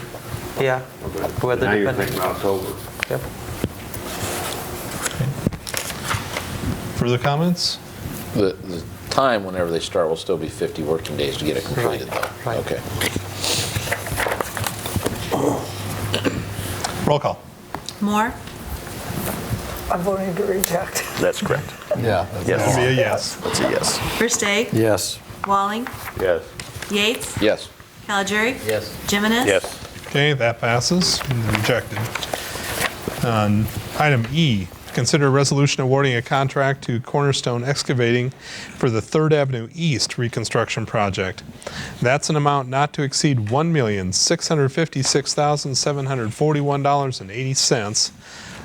Yeah. Okay. Weather Now you're dependent. thinking October. Yep. Further comments? The time whenever they start will still be 50 working days to get it completed, though? Right. Okay. Roll call. Moore. I'm voting to reject. That's correct. Yeah. That'll be a yes. That's a yes. Versteeg. Yes. Walling. Yes. Yates. Yes. Calgery. Yes. Jimenez. Yes. Okay, that passes. Rejected. Item E, consider a resolution awarding a contract to Cornerstone Excavating for the 3rd Avenue East reconstruction project. That's an amount not to exceed $1,656,741.80,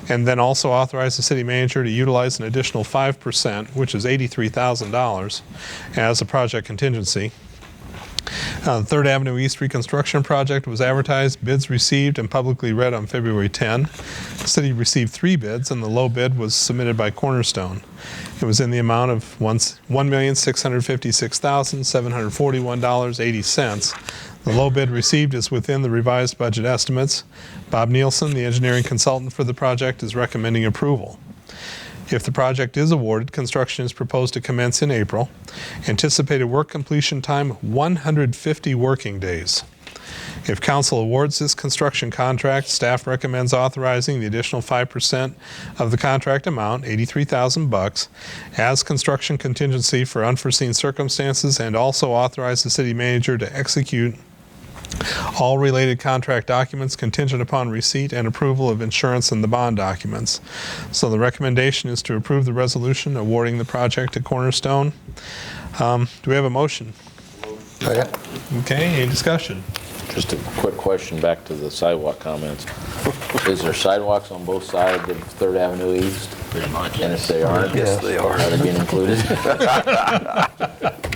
and then also authorize the city manager to utilize an additional 5%, which is $83,000, as a project contingency. The 3rd Avenue East reconstruction project was advertised, bids received, and publicly read on February 10. The city received 3 bids, and the low bid was submitted by Cornerstone. It was in the amount of $1,656,741.80. The low bid received is within the revised budget estimates. Bob Nielsen, the engineering consultant for the project, is recommending approval. If the project is awarded, construction is proposed to commence in April. Anticipated work completion time, 150 working days. If council awards this construction contract, staff recommends authorizing the additional 5% of the contract amount, $83,000, as construction contingency for unforeseen circumstances, and also authorize the city manager to execute all related contract documents contingent upon receipt and approval of insurance and the bond documents. So the recommendation is to approve the resolution awarding the project to Cornerstone. Do we have a motion? Okay, any discussion? Just a quick question back to the sidewalk comments. Is there sidewalks on both sides of 3rd Avenue East? Pretty much. And if they aren't, Yes, they are. Are they being included?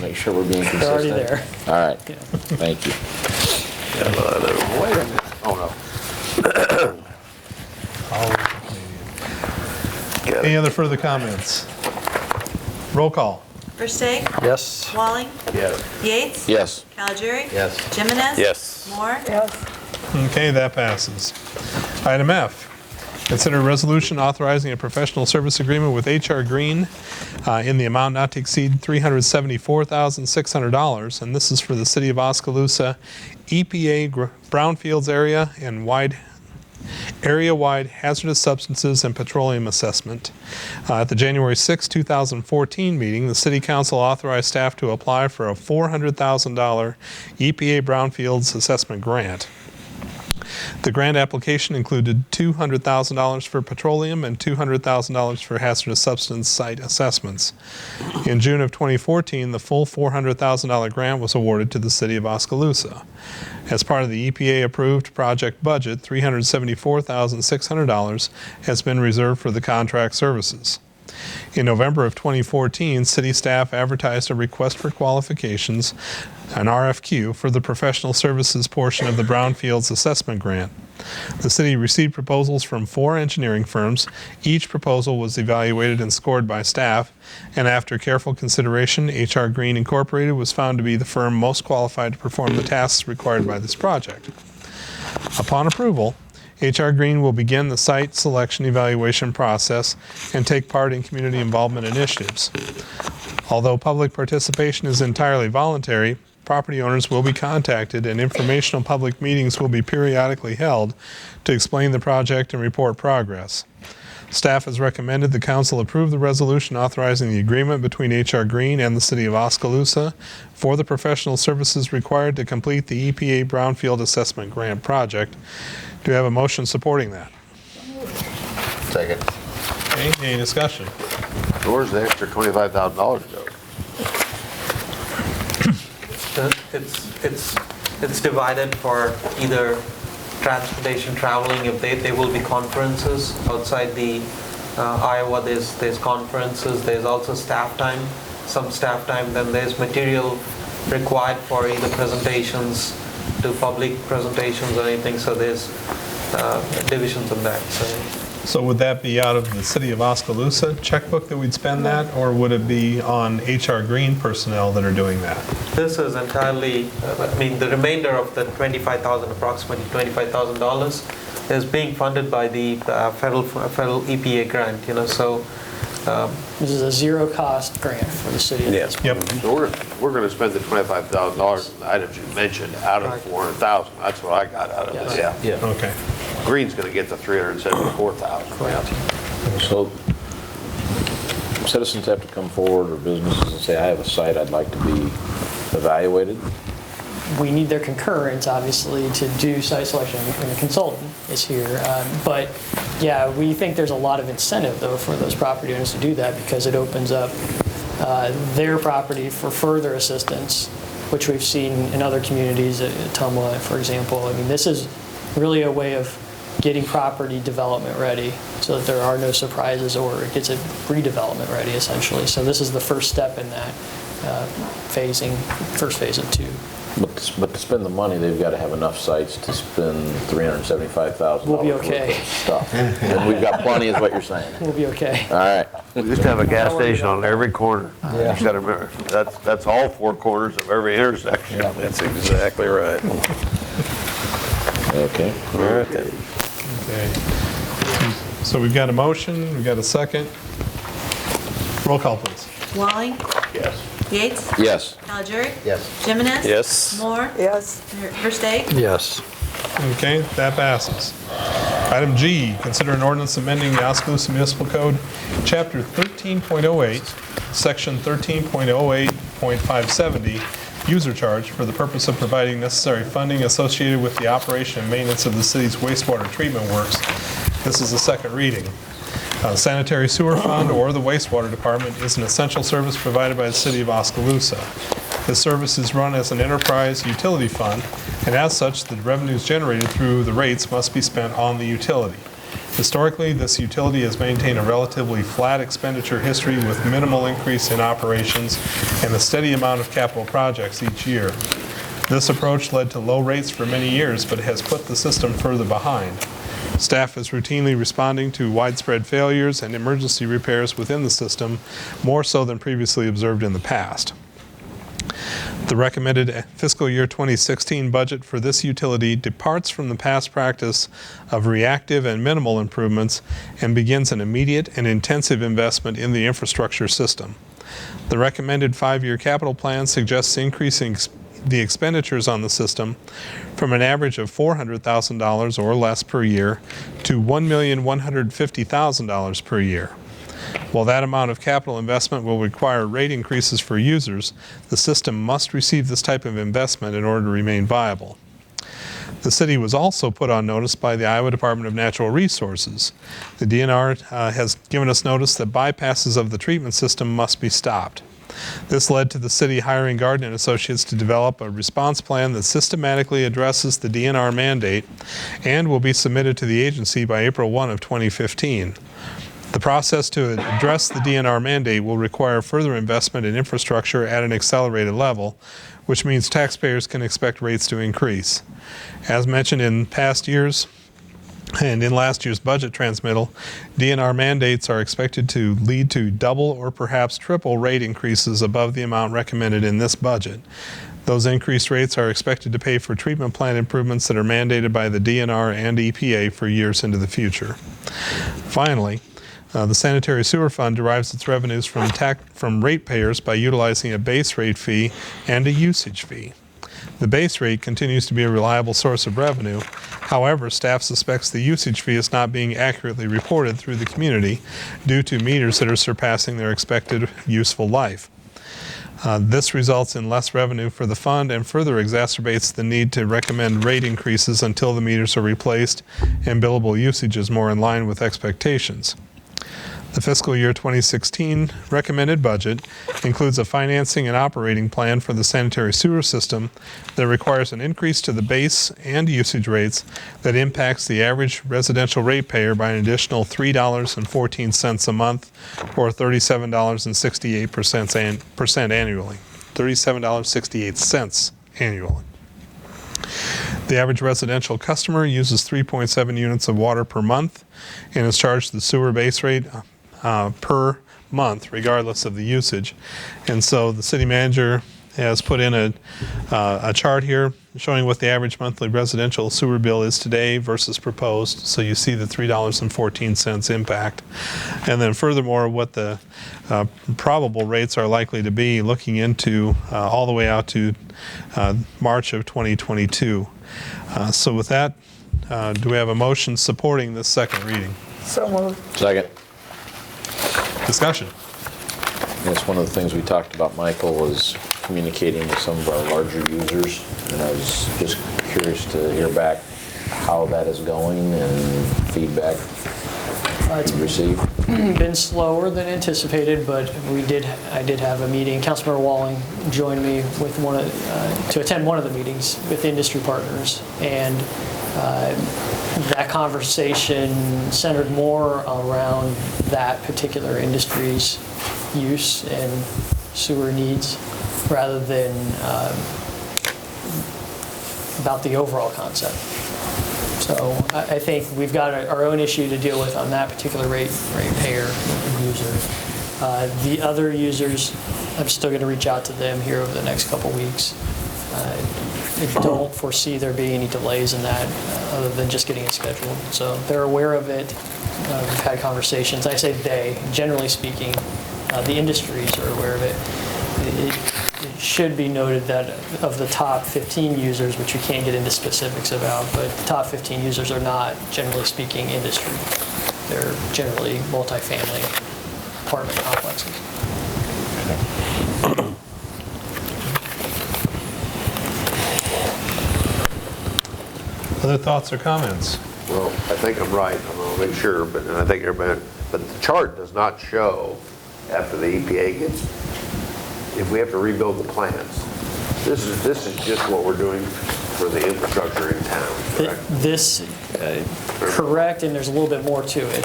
Make sure we're being consistent. They're already there. All right, thank you. Wait a minute. Oh, no. Any other further comments? Roll call. Versteeg. Yes. Walling. Yes. Yates. Yes. Calgery. Yes. Jimenez. Yes. Moore. Yes. Okay, that passes. Item F, consider a resolution authorizing a professional service agreement with H.R. Green in the amount not to exceed $374,600, and this is for the City of Oskaloosa EPA Brownfields area and area-wide hazardous substances and petroleum assessment. At the January 6, 2014 meeting, the City Council authorized staff to apply for a $400,000 EPA Brownfields assessment grant. The grant application included $200,000 for petroleum and $200,000 for hazardous substance site assessments. In June of 2014, the full $400,000 grant was awarded to the City of Oskaloosa. As part of the EPA-approved project budget, $374,600 has been reserved for the contract services. In November of 2014, city staff advertised a request for qualifications, an RFQ, for the professional services portion of the Brownfields assessment grant. The city received proposals from 4 engineering firms. Each proposal was evaluated and scored by staff, and after careful consideration, H.R. Green Incorporated was found to be the firm most qualified to perform the tasks required by this project. Upon approval, H.R. Green will begin the site selection evaluation process and take part in community involvement initiatives. Although public participation is entirely voluntary, property owners will be contacted and informational public meetings will be periodically held to explain the project and report progress. Staff has recommended the council approve the resolution authorizing the agreement between H.R. Green and the City of Oskaloosa for the professional services required to complete the EPA Brownfield Assessment Grant project. Do we have a motion supporting that? Second. Okay, any discussion? Where's the extra $25,000 go? It's divided for either transportation, traveling, if they will be conferences outside the Iowa, there's conferences, there's also staff time, some staff time, then there's material required for either presentations, to public presentations or anything, so there's divisions of that. So would that be out of the City of Oskaloosa checkbook that we'd spend that, or would it be on H.R. Green personnel that are doing that? This is entirely, the remainder of the approximately $25,000 is being funded by the federal EPA grant, so. This is a zero-cost grant for the city. Yes. Yep. So we're going to spend the $25,000 on the items you mentioned out of the $400,000. That's what I got out of this. Yeah. Okay. Green's going to get the $374,000. Correct. So citizens have to come forward, or businesses, and say, I have a site I'd like to be evaluated? We need their concurrence, obviously, to do site selection, and the consultant is here. But yeah, we think there's a lot of incentive, though, for those property owners to do that, because it opens up their property for further assistance, which we've seen in other communities, at Tumwa, for example. I mean, this is really a way of getting property development ready so that there are no surprises, or it gets it redevelopment ready, essentially. So this is the first step in that first phase of 2. But to spend the money, they've got to have enough sites to spend $375,000 We'll be worth okay. of stuff. And we've got plenty, is what you're saying. We'll be okay. All right. We used to have a gas station on every corner. You got to remember, that's all 4 corners of every intersection. That's exactly right. Okay. All right then. Okay. So we've got a motion, we've got a second. Roll call, please. Walling. Yes. Yates. Yes. Calgery. Yes. Jimenez. Yes. Moore. Yes. Versteeg. Yes. Okay, that passes. Item G, consider an ordinance amending the Oskaloosa Municipal Code, Chapter 13.08, Section 13.08.570, user charge for the purpose of providing necessary funding associated with the operation and maintenance of the city's wastewater treatment works. This is the second reading. The Sanitary Sewer Fund, or the Wastewater Department, is an essential service provided by the city of Oskaloosa. This service is run as an enterprise utility fund, and as such, the revenues generated through the rates must be spent on the utility. Historically, this utility has maintained a relatively flat expenditure history with minimal increase in operations and a steady amount of capital projects each year. This approach led to low rates for many years, but has put the system further behind. Staff is routinely responding to widespread failures and emergency repairs within the system, more so than previously observed in the past. The recommended fiscal year 2016 budget for this utility departs from the past practice of reactive and minimal improvements and begins an immediate and intensive investment in the infrastructure system. The recommended 5-year capital plan suggests increasing the expenditures on the system from an average of $400,000 or less per year to $1,150,000 per year. While that amount of capital investment will require rate increases for users, the system must receive this type of investment in order to remain viable. The city was also put on notice by the Iowa Department of Natural Resources. The DNR has given us notice that bypasses of the treatment system must be stopped. This led to the city hiring Garden & Associates to develop a response plan that systematically addresses the DNR mandate and will be submitted to the agency by April 1 of 2015. The process to address the DNR mandate will require further investment in infrastructure at an accelerated level, which means taxpayers can expect rates to increase. As mentioned in past years, and in last year's budget transmittal, DNR mandates are expected to lead to double or perhaps triple rate increases above the amount recommended in this budget. Those increased rates are expected to pay for treatment plant improvements that are mandated by the DNR and EPA for years into the future. Finally, the Sanitary Sewer Fund derives its revenues from ratepayers by utilizing a base rate fee and a usage fee. The base rate continues to be a reliable source of revenue. However, staff suspects the usage fee is not being accurately reported through the community due to meters that are surpassing their expected useful life. This results in less revenue for the fund and further exacerbates the need to recommend rate increases until the meters are replaced and billable usage is more in line with expectations. The fiscal year 2016 recommended budget includes a financing and operating plan for the sanitary sewer system that requires an increase to the base and usage rates that impacts the average residential ratepayer by an additional $3.14 a month, or $37.68% annually. $37.68 annually. The average residential customer uses 3.7 units of water per month and is charged the sewer base rate per month, regardless of the usage. And so the city manager has put in a chart here showing what the average monthly residential sewer bill is today versus proposed. So you see the $3.14 impact. And then furthermore, what the probable rates are likely to be looking into all the way out to March of 2022. So with that, do we have a motion supporting this second reading? So moved. Second. Discussion. it's one of the things we talked about, Michael, was communicating with some of our larger users. And I was just curious to hear back how that is going and feedback It's you received. been slower than anticipated, but I did have a meeting. Councilmember Walling joined me with to attend one of the meetings with industry partners, and that conversation centered more around that particular industry's use and sewer needs rather than about the overall concept. So I think we've got our own issue to deal with on that particular ratepayer user. The other users, I'm still going to reach out to them here over the next couple weeks. I don't foresee there being any delays in that other than just getting it scheduled. So they're aware of it. We've had conversations. I say they, generally speaking, the industries are aware of it. It should be noted that of the top 15 users, which we can't get into specifics about, but the top 15 users are not, generally speaking, industry. They're generally multifamily apartment complexes. Other thoughts or comments? Well, I think I'm right. I'm going to make sure, but and I think everybody, but the chart does not show after the EPA gets, if we have to rebuild the plants. This is just what we're doing for the infrastructure in town, correct? Correct, and there's a little bit more to it.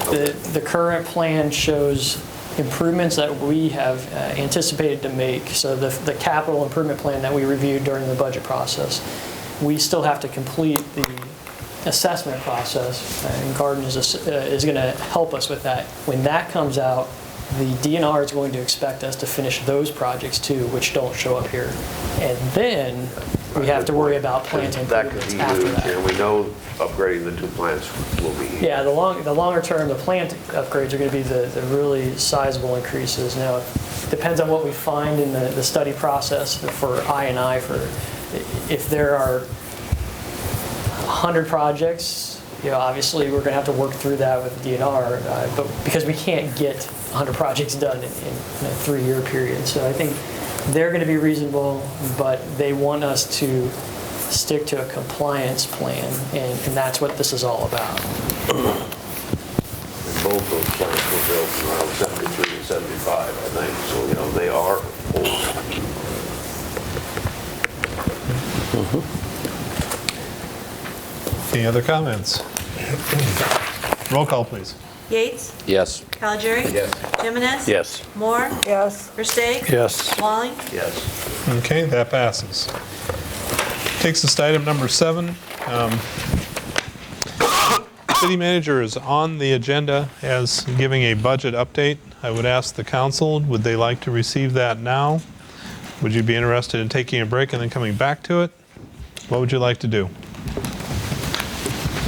The current plan shows improvements that we have anticipated to make. So the capital improvement plan that we reviewed during the budget process, we still have to complete the assessment process, and Garden is going to help us with that. When that comes out, the DNR is going to expect us to finish those projects too, which don't show up here. And then we have to worry about plant improvements after that. And we know upgrading the two plants will be. Yeah, the longer term, the plant upgrades are going to be the really sizable increases. Now, it depends on what we find in the study process for I&I. If there are 100 projects, obviously we're going to have to work through that with DNR, but because we can't get 100 projects done in a 3-year period. So I think they're going to be reasonable, but they want us to stick to a compliance plan, and that's what this is all about. And both those plants were built around 73 and 75, I think, so they are old. Any other comments? Roll call, please. Yates? Yes. Calgery? Yes. Jimenez? Yes. Moore? Yes. Versteeg? Yes. Walling? Yes. Okay, that passes. Takes us to item number 7. City manager is on the agenda as giving a budget update. I would ask the council, would they like to receive that now? Would you be interested in taking a break and then coming back to it? What would you like to do?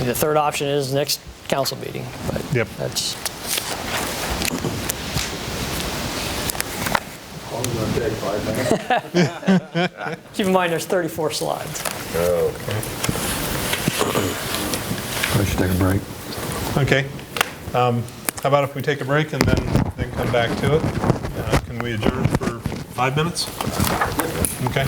The third option is next council meeting, but Yep. that's. Keep in mind, there's 34 slides. Okay. We should take a break. Okay. How about if we take a break and then come back to it? Can we adjourn for 5 minutes? Okay.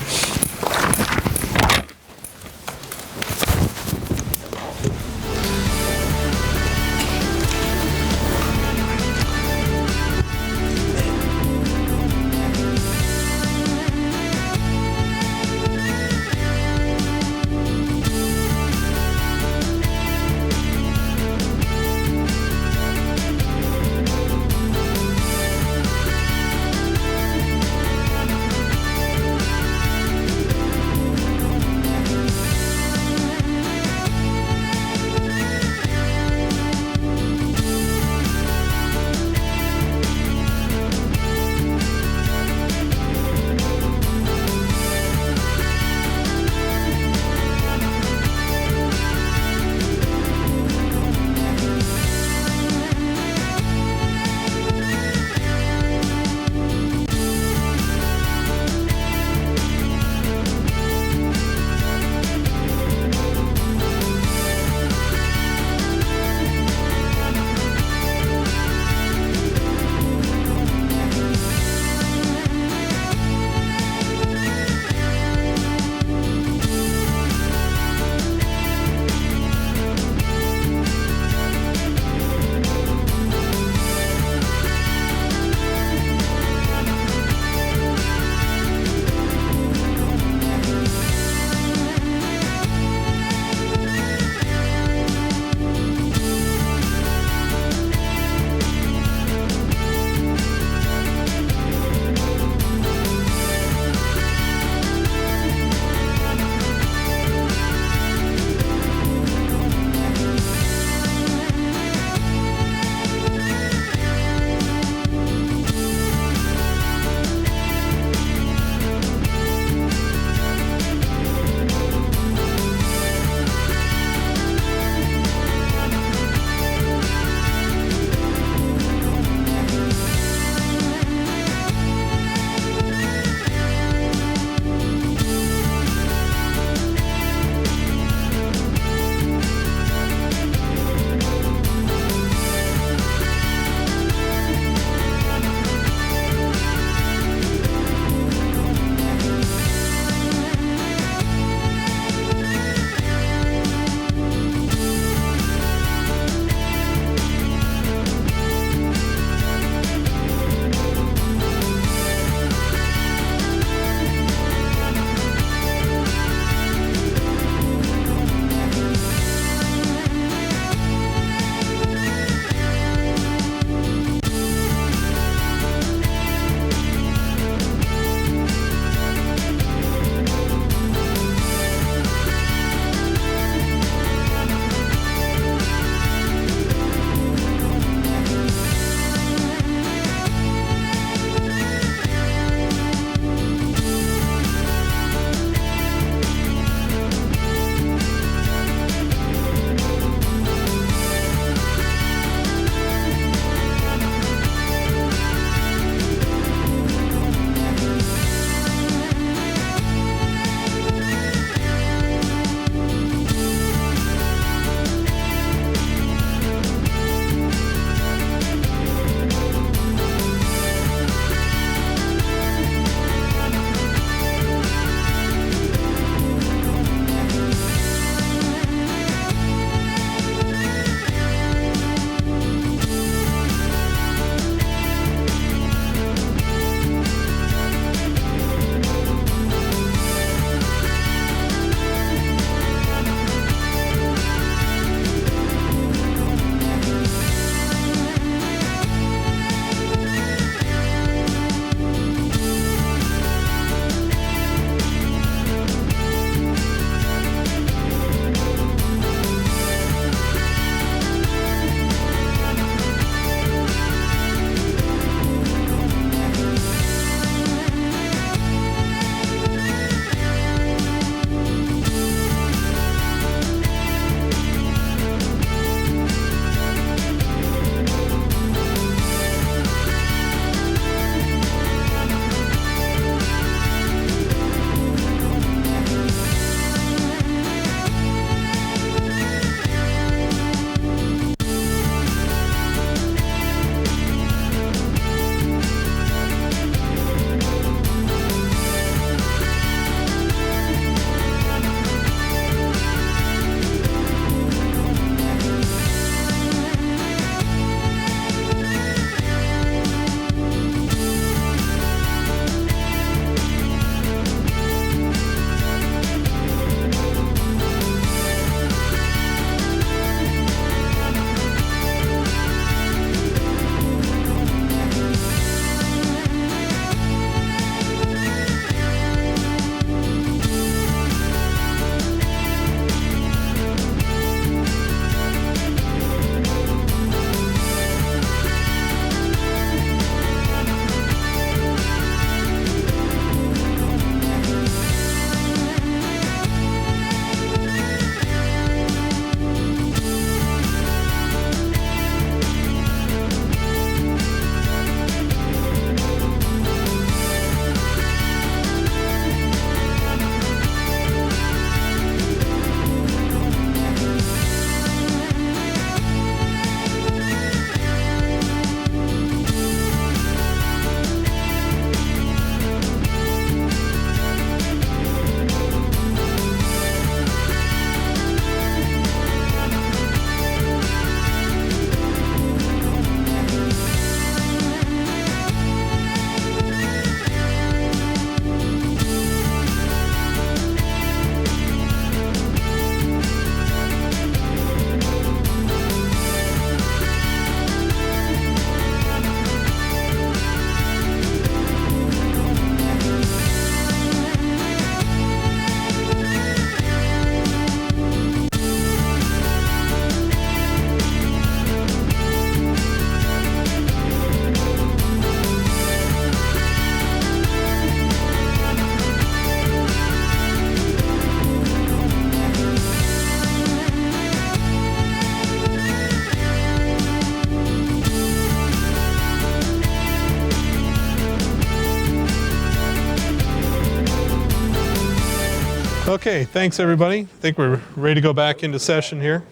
Okay, thanks, everybody. I think we're ready to go back into session here.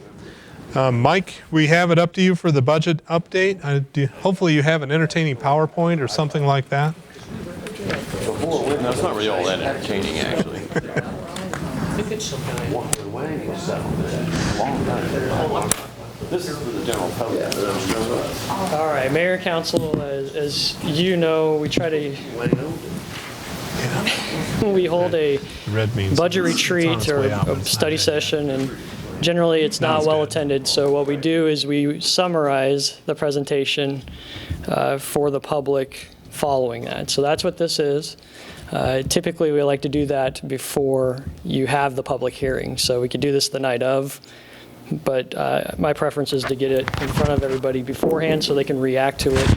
Mike, we have it up to you for the budget update. Hopefully you have an entertaining PowerPoint or something like that. No, it's not really all that entertaining, actually. This is for the general public. All right, Mayor, Council, as you know, we try to, we hold a Red means budget it's on retreat its or way out, but a it's study not in. session, and generally it's not Sounds well good. attended. So what we do is we summarize the presentation for the public following that. So that's what this is. Typically, we like to do that before you have the public hearing. So we could do this the night of, but my preference is to get it in front of everybody beforehand so they can react to it.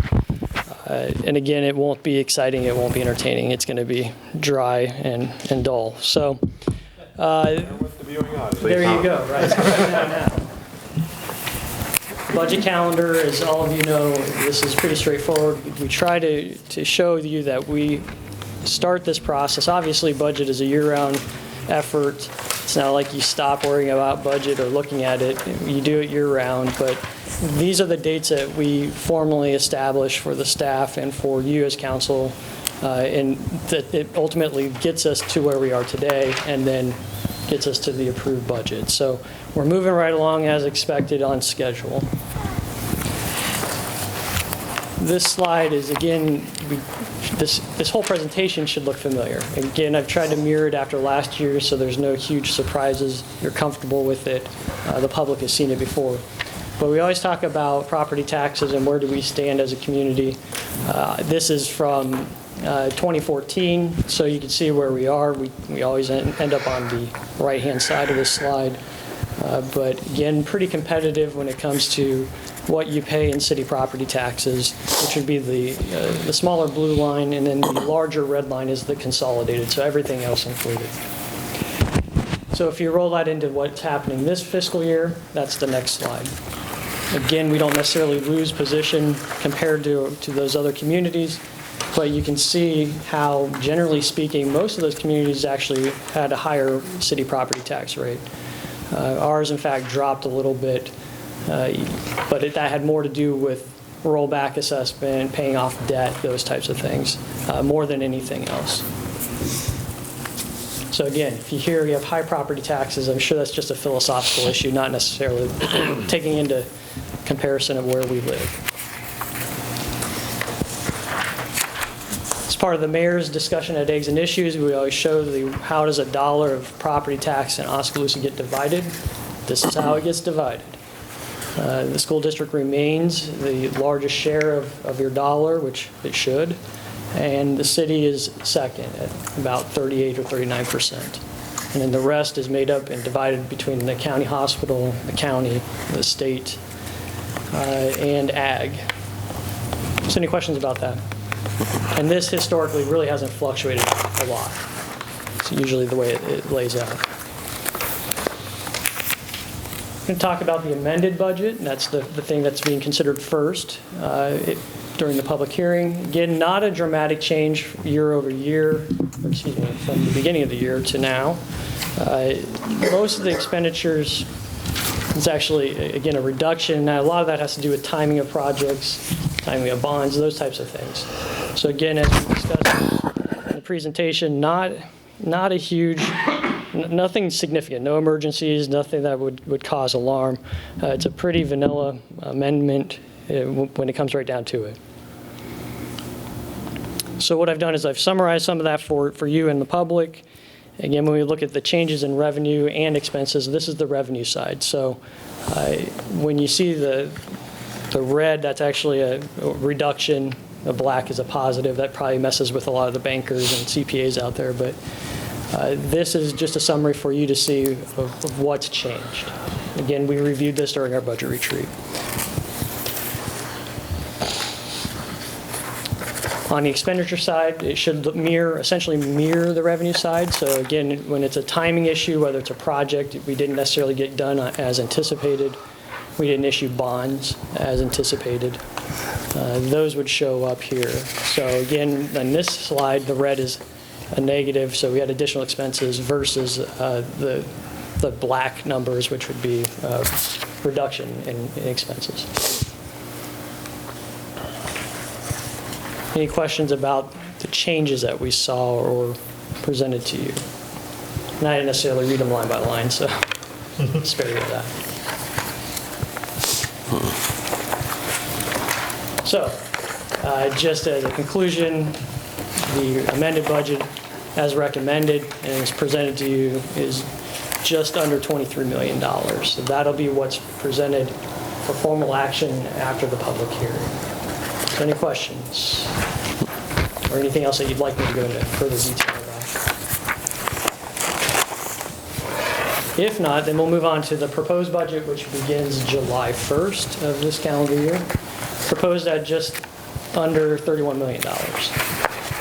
And again, it won't be exciting, it won't be entertaining, it's going to be dry and dull. So there you go, right? So right now. Budget calendar, as all of you know, this is pretty straightforward. We try to show you that we start this process. Obviously, budget is a year-round effort. It's not like you stop worrying about budget or looking at it. You do it year-round, but these are the dates that we formally establish for the staff and for you as council, and that it ultimately gets us to where we are today and then gets us to the approved budget. So we're moving right along as expected on schedule. This slide is, again, this whole presentation should look familiar. Again, I've tried to mirror it after last year so there's no huge surprises. You're comfortable with it. The public has seen it before. But we always talk about property taxes and where do we stand as a community. This is from 2014, so you can see where we are. We always end up on the right-hand side of this slide. But again, pretty competitive when it comes to what you pay in city property taxes, which would be the smaller blue line, and then the larger red line is the consolidated, so everything else included. So if you roll that into what's happening this fiscal year, that's the next slide. Again, we don't necessarily lose position compared to those other communities, but you can see how, generally speaking, most of those communities actually had a higher city property tax rate. Ours, in fact, dropped a little bit, but that had more to do with rollback assessment, paying off debt, those types of things, more than anything else. So again, if you hear you have high property taxes, I'm sure that's just a philosophical issue, not necessarily taking into comparison of where we live. As part of the mayor's discussion at Eggs and Issues, we always show how does $1 of property tax in Oskaloosa get divided. This is how it gets divided. The school district remains the largest share of your dollar, which it should, and the city is second at about 38 or 39%. And then the rest is made up and divided between the county hospital, the county, the state, and ag. So any questions about that? And this historically really hasn't fluctuated a lot. It's usually the way it lays out. I'm going to talk about the amended budget, and that's the thing that's being considered first during the public hearing. Again, not a dramatic change year over year, or excuse me, from the beginning of the year to now. Most of the expenditures is actually, again, a reduction. Now, a lot of that has to do with timing of projects, timing of bonds, those types of things. So again, as we discussed in the presentation, not a huge, nothing significant, no emergencies, nothing that would cause alarm. It's a pretty vanilla amendment when it comes right down to it. So what I've done is I've summarized some of that for you and the public. Again, when we look at the changes in revenue and expenses, this is the revenue side. So when you see the red, that's actually a reduction. The black is a positive. That probably messes with a lot of the bankers and CPAs out there. But this is just a summary for you to see of what's changed. Again, we reviewed this during our budget retreat. On the expenditure side, it should essentially mirror the revenue side. So again, when it's a timing issue, whether it's a project we didn't necessarily get done as anticipated, we didn't issue bonds as anticipated, those would show up here. So again, on this slide, the red is a negative, so we had additional expenses versus the black numbers, which would be reduction in expenses. Any questions about the changes that we saw or presented to you? And I didn't necessarily read them line by line, so spare you that. So, just as a conclusion, the amended budget as recommended and is presented to you is just under $23 million. So that'll be what's presented for formal action after the public hearing. So any questions? Or anything else that you'd like me to go into further detail about? If not, then we'll move on to the proposed budget, which begins July 1st of this calendar year, proposed at just under $31 million.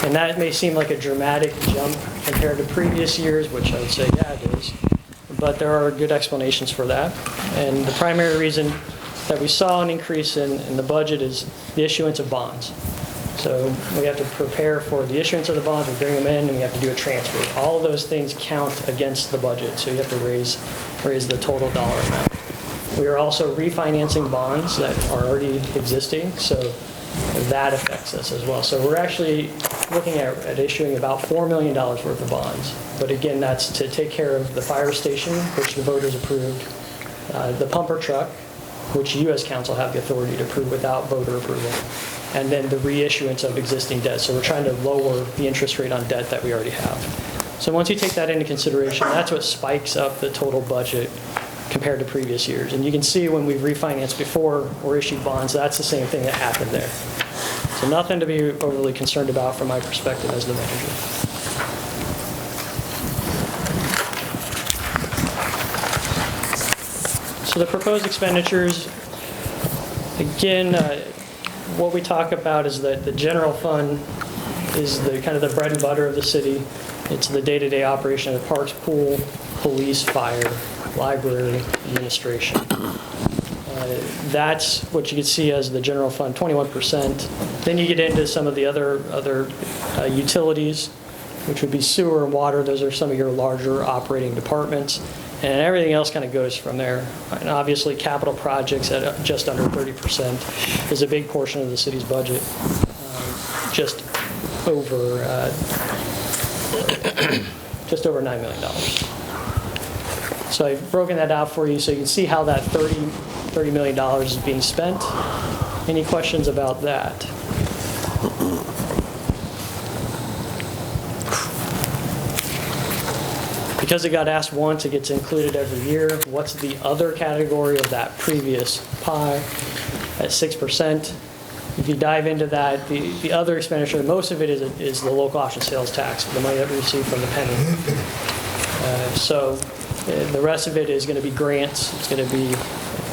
And that may seem like a dramatic jump compared to previous years, which I would say, yeah, it is. But there are good explanations for that. And the primary reason that we saw an increase in the budget is the issuance of bonds. So we have to prepare for the issuance of the bonds, we bring them in, and we have to do a transfer. All of those things count against the budget, so you have to raise the total dollar amount. We are also refinancing bonds that are already existing, so that affects us as well. So we're actually looking at issuing about $4 million worth of bonds. But again, that's to take care of the fire station, which the voters approved, the pumper truck, which you as council have the authority to approve without voter approval, and then the reissuance of existing debt. So we're trying to lower the interest rate on debt that we already have. So once you take that into consideration, that's what spikes up the total budget compared to previous years. And you can see when we've refinanced before or issued bonds, that's the same thing that happened there. So nothing to be overly concerned about from my perspective as the manager. So the proposed expenditures, again, what we talk about is that the general fund is the kind of the bread and butter of the city. It's the day-to-day operation of the parks, pool, police, fire, library, administration. That's what you can see as the general fund, 21%. Then you get into some of the other utilities, which would be sewer and water. Those are some of your larger operating departments. And everything else kind of goes from there. And obviously, capital projects at just under 30% is a big portion of the city's budget, just over $9 million. So I've broken that out for you so you can see how that $30 million is being spent. Any questions about that? Because it got asked once, it gets included every year. What's the other category of that previous pie at 6%? If you dive into that, the other expenditure, most of it is the local option sales tax, the money that we receive from the penny. So the rest of it is going to be grants. It's going to be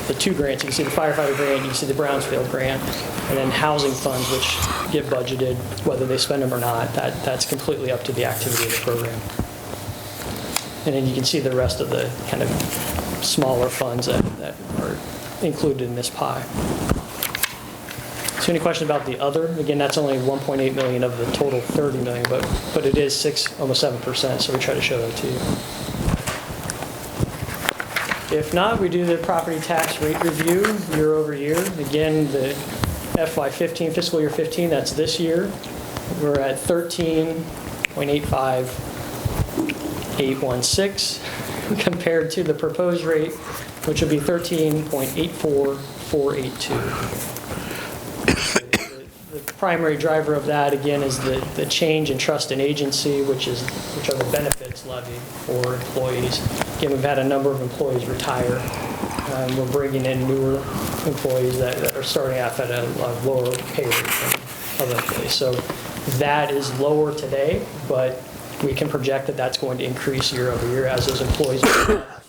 the two grants. You can see the firefighter grant, you can see the Brownsfield grant, and then housing funds, which get budgeted, whether they spend them or not. That's completely up to the activity of the program. And then you can see the rest of the kind of smaller funds that are included in this pie. So any questions about the other? Again, that's only 1.8 million of the total 30 million, but it is almost 7%, so we try to show that to you. If not, we do the property tax rate review year over year. Again, the FY15, fiscal year 15, that's this year. We're at 13.85816 compared to the proposed rate, which would be 13.84482. The primary driver of that, again, is the change in trust and agency, which are the benefits levied for employees. Again, we've had a number of employees retire. We're bringing in newer employees that are starting off at a lower pay rate than other employees. So that is lower today, but we can project that that's going to increase year over year as those employees move up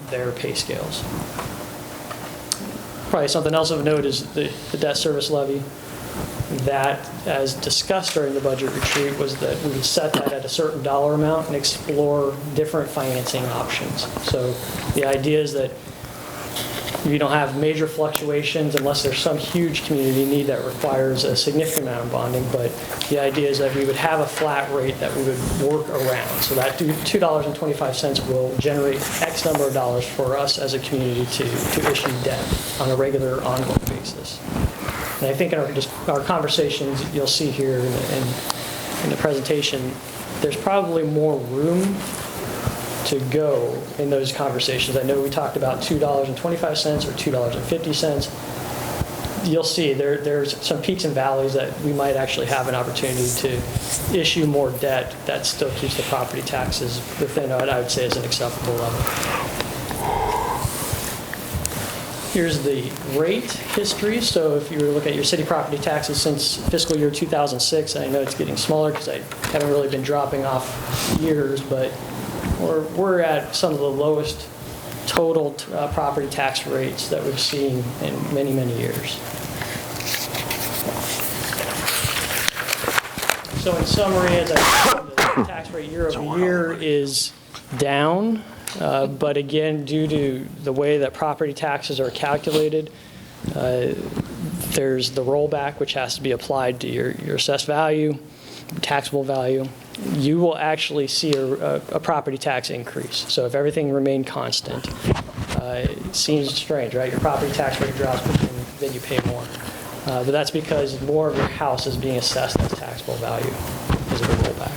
their pay scales. Probably something else of note is the debt service levy. That, as discussed during the budget retreat, was that we would set that at a certain dollar amount and explore different financing options. So the idea is that you don't have major fluctuations unless there's some huge community need that requires a significant amount of bonding. But the idea is that we would have a flat rate that we would work around. So that $2.25 will generate X number of dollars for us as a community to issue debt on a regular ongoing basis. And I think in our conversations, you'll see here in the presentation, there's probably more room to go in those conversations. I know we talked about $2.25 or $2.50. You'll see there's some peaks and valleys that we might actually have an opportunity to issue more debt that still keeps the property taxes within what I would say is an acceptable level. Here's the rate history. So if you were to look at your city property taxes since fiscal year 2006, I know it's getting smaller because I haven't really been dropping off years, but we're at some of the lowest total property tax rates that we've seen in many, many years. So in summary, as I said, the tax rate year over year is down. But again, due to the way that property taxes are calculated, there's the rollback, which has to be applied to your assessed value, taxable value. You will actually see a property tax increase. So if everything remained constant, it seems strange, right? Your property tax rate drops, but then you pay more. But that's because more of your house is being assessed as taxable value because of the rollback.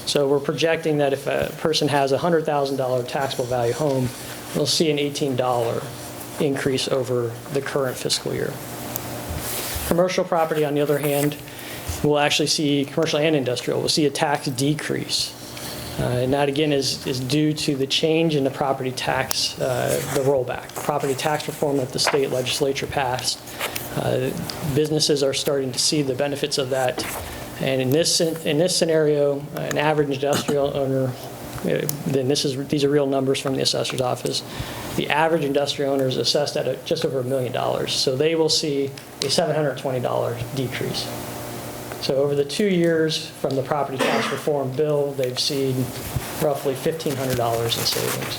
So we're projecting that if a person has a $100,000 taxable value home, they'll see an $18 increase over the current fiscal year. Commercial property, on the other hand, we'll actually see, commercial and industrial, we'll see a tax decrease. And that, again, is due to the change in the property tax, the rollback. Property tax reform that the state legislature passed. Businesses are starting to see the benefits of that. And in this scenario, an average industrial owner, then these are real numbers from the assessor's office, the average industrial owner is assessed at just over $1 million. So they will see a $720 decrease. So over the 2 years from the property tax reform bill, they've seen roughly $1,500 in savings.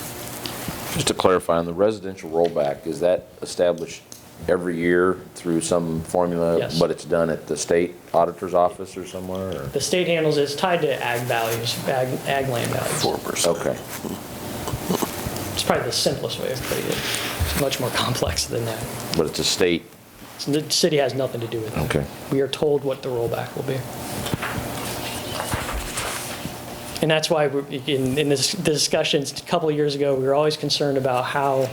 Just to clarify, on the residential rollback, is that established every year through some formula? Yes. But it's done at the state auditor's office or somewhere? Or? The state handles it. It's tied to ag values, ag land values. 4%. Okay. It's probably the simplest way of putting it. It's much more complex than that. But it's a state? So the city has nothing to do with it. Okay. We are told what the rollback will be. And that's why in the discussions a couple of years ago, we were always concerned about how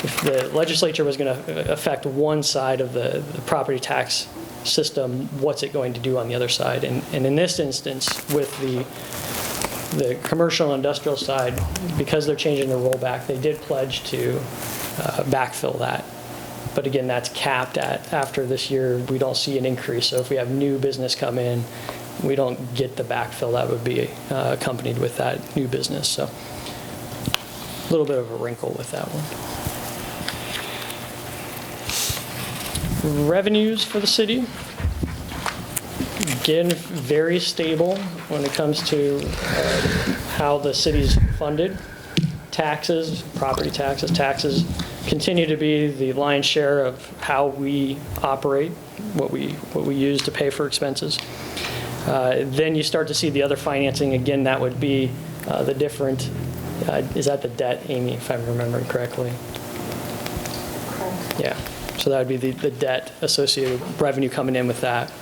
if the legislature was going to affect one side of the property tax system, what's it going to do on the other side? And in this instance, with the commercial and industrial side, because they're changing the rollback, they did pledge to backfill that. But again, that's capped at after this year, we don't see an increase. So if we have new business come in, we don't get the backfill that would be accompanied with that new business. So a little bit of a wrinkle with that one. Revenues for the city. Again, very stable when it comes to how the city's funded. Taxes, property taxes continue to be the lion's share of how we operate, what we use to pay for expenses. Then you start to see the other financing. Again, that would be the different, is that the debt, Amy, if I'm remembering correctly? Correct. Yeah. So that would be the debt associated with revenue coming in with that.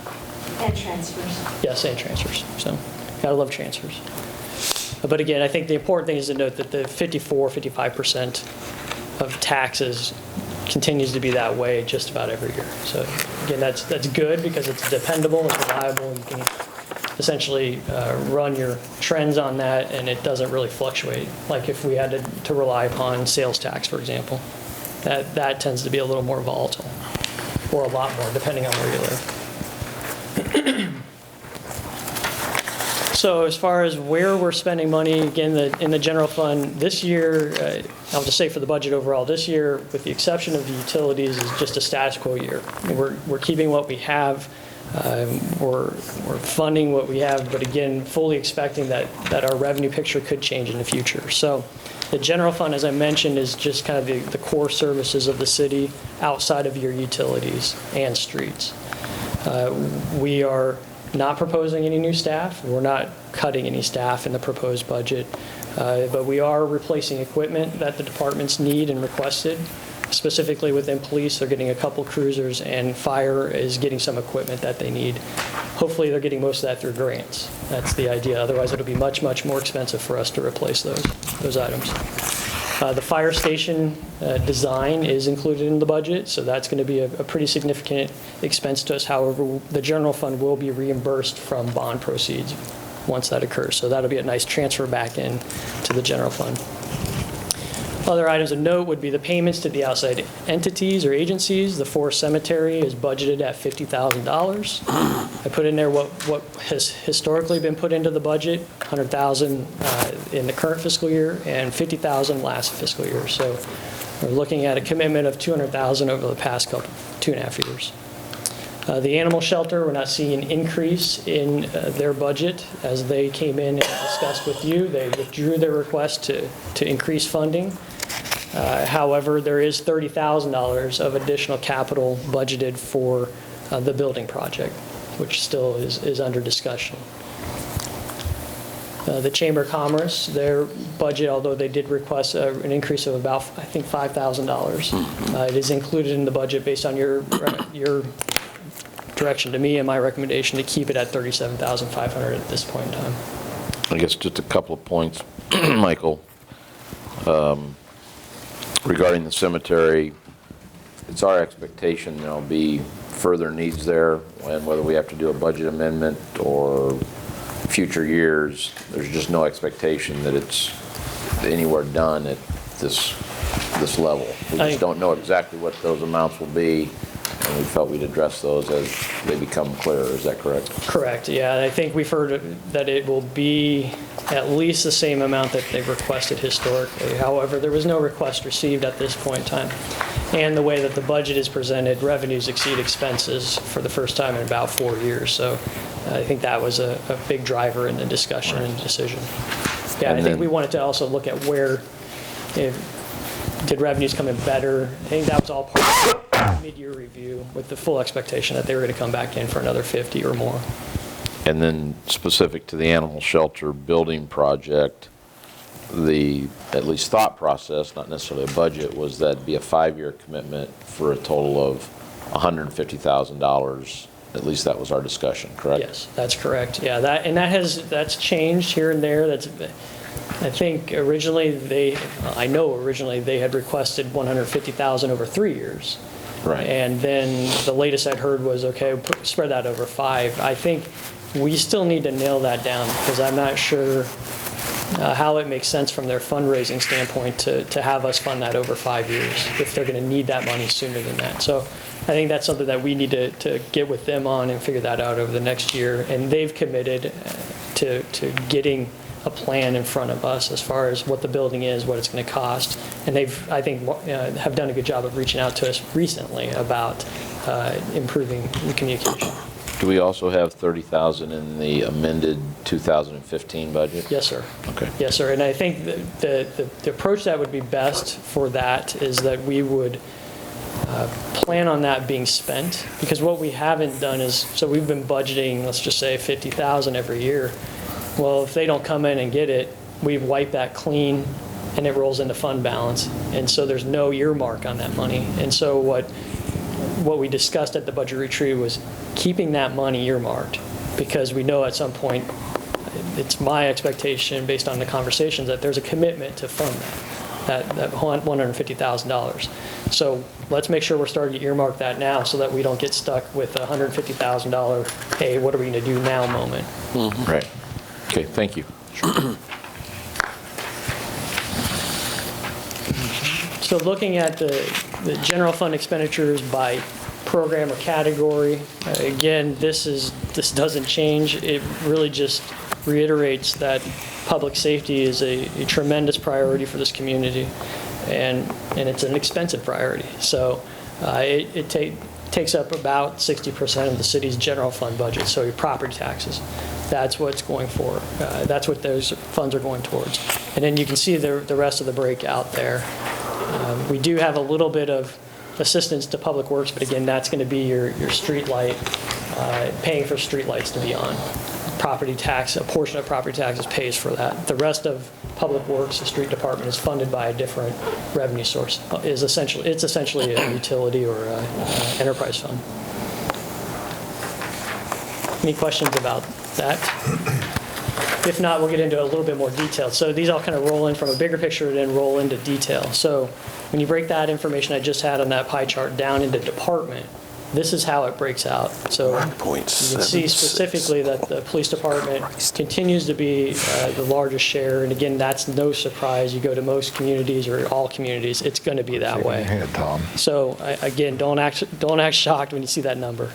And transfers. Yes, and transfers. So gotta love transfers. But again, I think the important thing is to note that the 55% of taxes continues to be that way just about every year. So again, that's good because it's dependable, it's reliable, and you can essentially run your trends on that and it doesn't really fluctuate. Like if we had to rely upon sales tax, for example, that tends to be a little more volatile, or a lot more, depending on where you live. So as far as where we're spending money, again, in the general fund, this year, I'll just say for the budget overall, this year, with the exception of the utilities, is just a status quo year. We're keeping what we have. We're funding what we have, but again, fully expecting that our revenue picture could change in the future. So the general fund, as I mentioned, is just kind of the core services of the city outside of your utilities and streets. We are not proposing any new staff. We're not cutting any staff in the proposed budget, but we are replacing equipment that the departments need and requested. Specifically within police, they're getting a couple cruisers, and fire is getting some equipment that they need. Hopefully, they're getting most of that through grants. That's the idea. Otherwise, it'll be much, much more expensive for us to replace those items. The fire station design is included in the budget, so that's going to be a pretty significant expense to us. However, the general fund will be reimbursed from bond proceeds once that occurs. So that'll be a nice transfer back in to the general fund. Other items of note would be the payments to the outside entities or agencies. The Forest Cemetery is budgeted at $50,000. I put in there what has historically been put into the budget, $100,000 in the current fiscal year and $50,000 last fiscal year. So we're looking at a commitment of $200,000 over the past 2.5 years. The animal shelter, we're not seeing an increase in their budget as they came in and discussed with you. They withdrew their request to increase funding. However, there is $30,000 of additional capital budgeted for the building project, which still is under discussion. The Chamber of Commerce, their budget, although they did request an increase of about, I think, $5,000, it is included in the budget based on your direction to me and my recommendation to keep it at $37,500 at this point in time. I guess just a couple of points, Michael. Regarding the cemetery, it's our expectation there'll be further needs there, and whether we have to do a budget amendment or future years, there's just no expectation that it's anywhere done at this level. We just don't know exactly what those amounts will be, and we felt we'd address those as they become clearer. Is that correct? Correct, yeah. I think we've heard that it will be at least the same amount that they've requested historically. However, there was no request received at this point in time. And the way that the budget is presented, revenues exceed expenses for the first time in about 4 years. So I think that was a big driver in the discussion and decision. Yeah, and I think we wanted to also look at where, did revenues come in better? I think that was all part of the mid-year review with the full expectation that they were going to come back in for another 50 or more. And then specific to the animal shelter building project, the at least thought process, not necessarily a budget, was that it'd be a 5-year commitment for a total of $150,000. At least that was our discussion, correct? Yes, that's correct. Yeah, that's changed here and there. I think originally I know originally they had requested $150,000 over 3 years. Right. And then the latest I'd heard was, okay, spread that over 5. I think we still need to nail that down because I'm not sure how it makes sense from their fundraising standpoint to have us fund that over 5 years if they're going to need that money sooner than that. So I think that's something that we need to get with them on and figure that out over the next year. And they've committed to getting a plan in front of us as far as what the building is, what it's going to cost. And they've, I think, have done a good job of reaching out to us recently about improving the communication. Do we also have $30,000 in the amended 2015 budget? Yes, sir. Okay. Yes, sir. And I think the approach that would be best for that is that we would plan on that being spent, because what we haven't done is, so we've been budgeting, let's just say $50,000 every year. Well, if they don't come in and get it, we wipe that clean and it rolls into fund balance. And so there's no earmark on that money. And so what we discussed at the budget retreat was keeping that money earmarked, because we know at some point, it's my expectation based on the conversations that there's a commitment to fund that $150,000. So let's make sure we're starting to earmark that now so that we don't get stuck with a $150,000, hey, what are we going to do now moment. Mm-hmm. Right. Okay, thank you. So looking at the general fund expenditures by program or category, again, this doesn't change. It really just reiterates that public safety is a tremendous priority for this community, and it's an expensive priority. So takes up about 60% of the city's general fund budget, so your property taxes. That's what's going for. That's what those funds are going towards. And then you can see the rest of the breakout there. We do have a little bit of assistance to Public Works, but again, that's going to be your street light, paying for street lights to be on. Property tax, a portion of property taxes pays for that. The rest of Public Works, the street department, is funded by a different revenue source. It's essentially a utility or a enterprise fund. Any questions about that? If not, we'll get into a little bit more detail. So these all kind of roll in from a bigger picture and then roll into detail. So when you break that information I just had on that pie chart down into department, this is how it breaks out. So you can see specifically that the police department continues to be the largest share. And again, that's no surprise. You go to most communities or all communities, it's going to be that way. Hey, Tom. So again, don't act shocked when you see that number.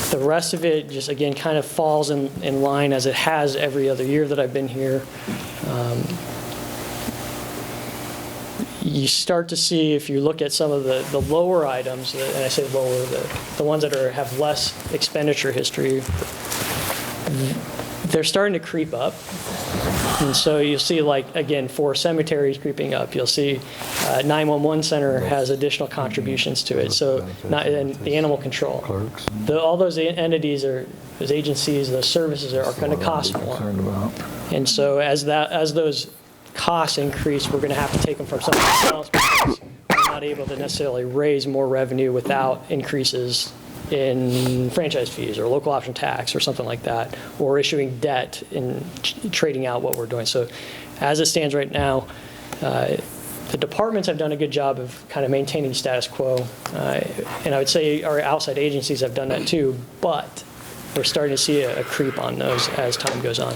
The rest of it just, again, kind of falls in line as it has every other year that I've been here. You start to see, if you look at some of the lower items, and I say lower, the ones that have less expenditure history, they're starting to creep up. And so you'll see, like, again, for cemeteries creeping up, you'll see 911 center has additional contributions to it. So and the animal control. All those entities, those agencies, those services are going to cost more. And so as those costs increase, we're going to have to take them from something else because we're not able to necessarily raise more revenue without increases in franchise fees or local option tax or something like that, or issuing debt and trading out what we're doing. So as it stands right now, the departments have done a good job of kind of maintaining status quo. And I would say our outside agencies have done that too, but we're starting to see a creep on those as time goes on.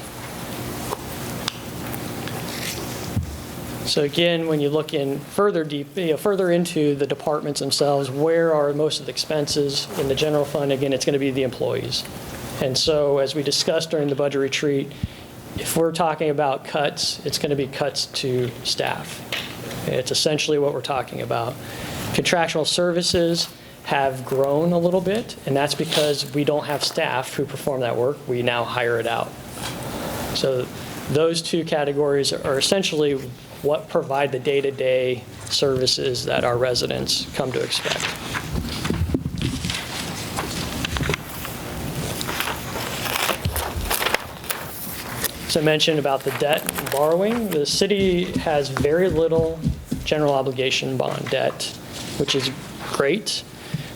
So again, when you look in further into the departments themselves, where are most of the expenses in the general fund? Again, it's going to be the employees. And so as we discussed during the budget retreat, if we're talking about cuts, it's going to be cuts to staff. It's essentially what we're talking about. Contractual services have grown a little bit, and that's because we don't have staff who perform that work. We now hire it out. So those two categories are essentially what provide the day-to-day services that our residents come to expect. So I mentioned about the debt and borrowing. The city has very little general obligation bond debt, which is great.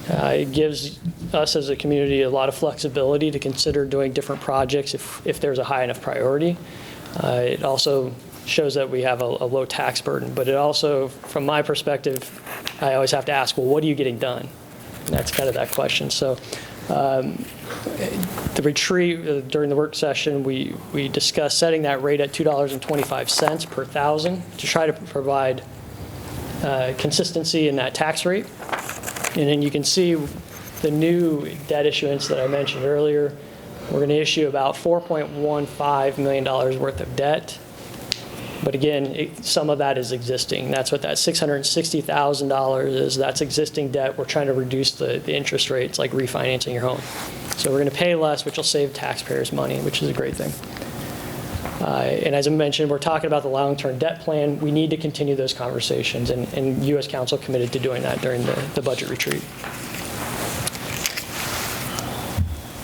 It gives us as a community a lot of flexibility to consider doing different projects if there's a high enough priority. It also shows that we have a low tax burden, but it also, from my perspective, I always have to ask, well, what are you getting done? And that's kind of that question. So the retreat, during the work session, we discussed setting that rate at $2.25 per thousand to try to provide consistency in that tax rate. And then you can see the new debt issuance that I mentioned earlier. We're going to issue about $4.15 million worth of debt. But again, some of that is existing. That's what that $660,000 is. That's existing debt. We're trying to reduce the interest rates, like refinancing your home. So we're going to pay less, which will save taxpayers money, which is a great thing. And as I mentioned, we're talking about the long-term debt plan. We need to continue those conversations, and U.S. Council committed to doing that during the budget retreat.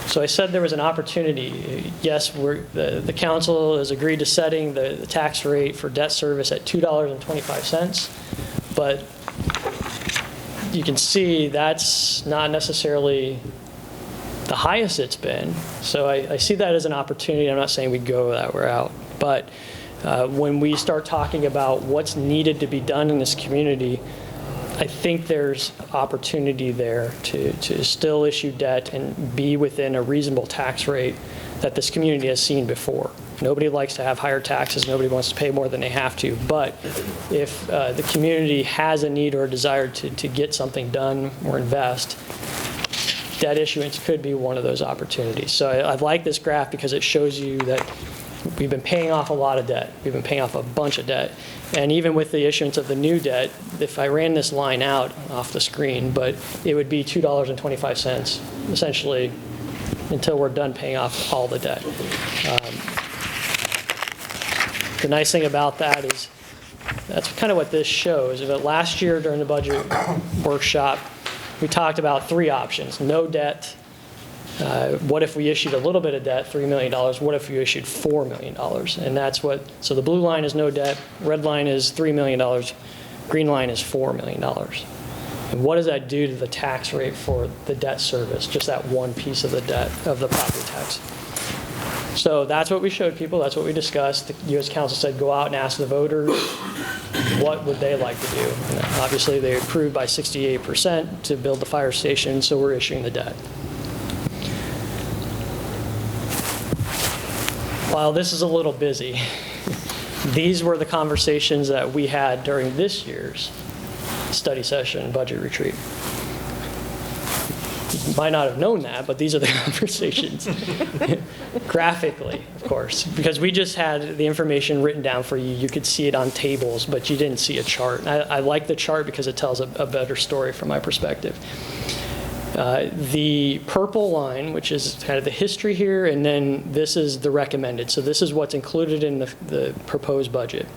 So I said there was an opportunity. Yes, the council has agreed to setting the tax rate for debt service at $2.25, but you can see that's not necessarily the highest it's been. So I see that as an opportunity. I'm not saying we'd go that route, but when we start talking about what's needed to be done in this community, I think there's opportunity there to still issue debt and be within a reasonable tax rate that this community has seen before. Nobody likes to have higher taxes. Nobody wants to pay more than they have to. But if the community has a need or a desire to get something done or invest, debt issuance could be one of those opportunities. So I like this graph because it shows you that we've been paying off a lot of debt. We've been paying off a bunch of debt. And even with the issuance of the new debt, if I ran this line out off the screen, but it would be $2.25, essentially, until we're done paying off all the debt. The nice thing about that is that's kind of what this shows. But last year during the budget workshop, we talked about 3 options. No debt. What if we issued a little bit of debt, $3 million? What if we issued $4 million? And that's what, so the blue line is no debt, red line is $3 million, green line is $4 million. And what does that do to the tax rate for the debt service, just that one piece of the debt, of the property tax? So that's what we showed people, that's what we discussed. The U.S. Council said go out and ask the voters what would they like to do. And obviously they approved by 68% to build the fire station, so we're issuing the debt. While this is a little busy, these were the conversations that we had during this year's study session, budget retreat. You might not have known that, but these are the conversations. Graphically, of course, because we just had the information written down for you. You could see it on tables, but you didn't see a chart. I like the chart because it tells a better story from my perspective. The purple line, which is kind of the history here, and then this is the recommended. So this is what's included in the proposed budget.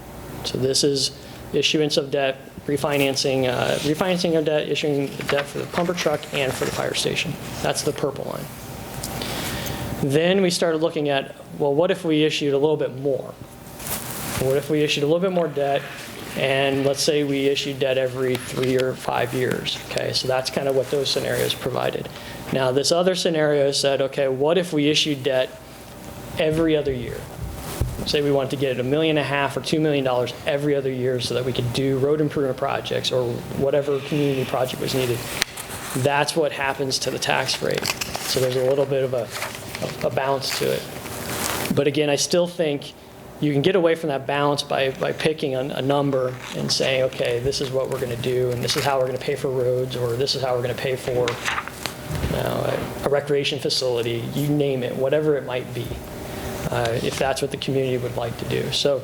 So this is issuance of debt, refinancing of debt, issuing debt for the pumper truck and for the fire station. That's the purple line. Then we started looking at, well, what if we issued a little bit more? What if we issued a little bit more debt? And let's say we issued debt every 3 or 5 years, okay? So that's kind of what those scenarios provided. Now, this other scenario said, okay, what if we issued debt every other year? Say we wanted to get $1.5 million or $2 million every other year so that we could do road improvement projects or whatever community project was needed. That's what happens to the tax rate. So there's a little bit of a bounce to it. But again, I still think you can get away from that balance by picking a number and saying, okay, this is what we're going to do, and this is how we're going to pay for roads, or this is how we're going to pay for a recreation facility, you name it, whatever it might be, if that's what the community would like to do. So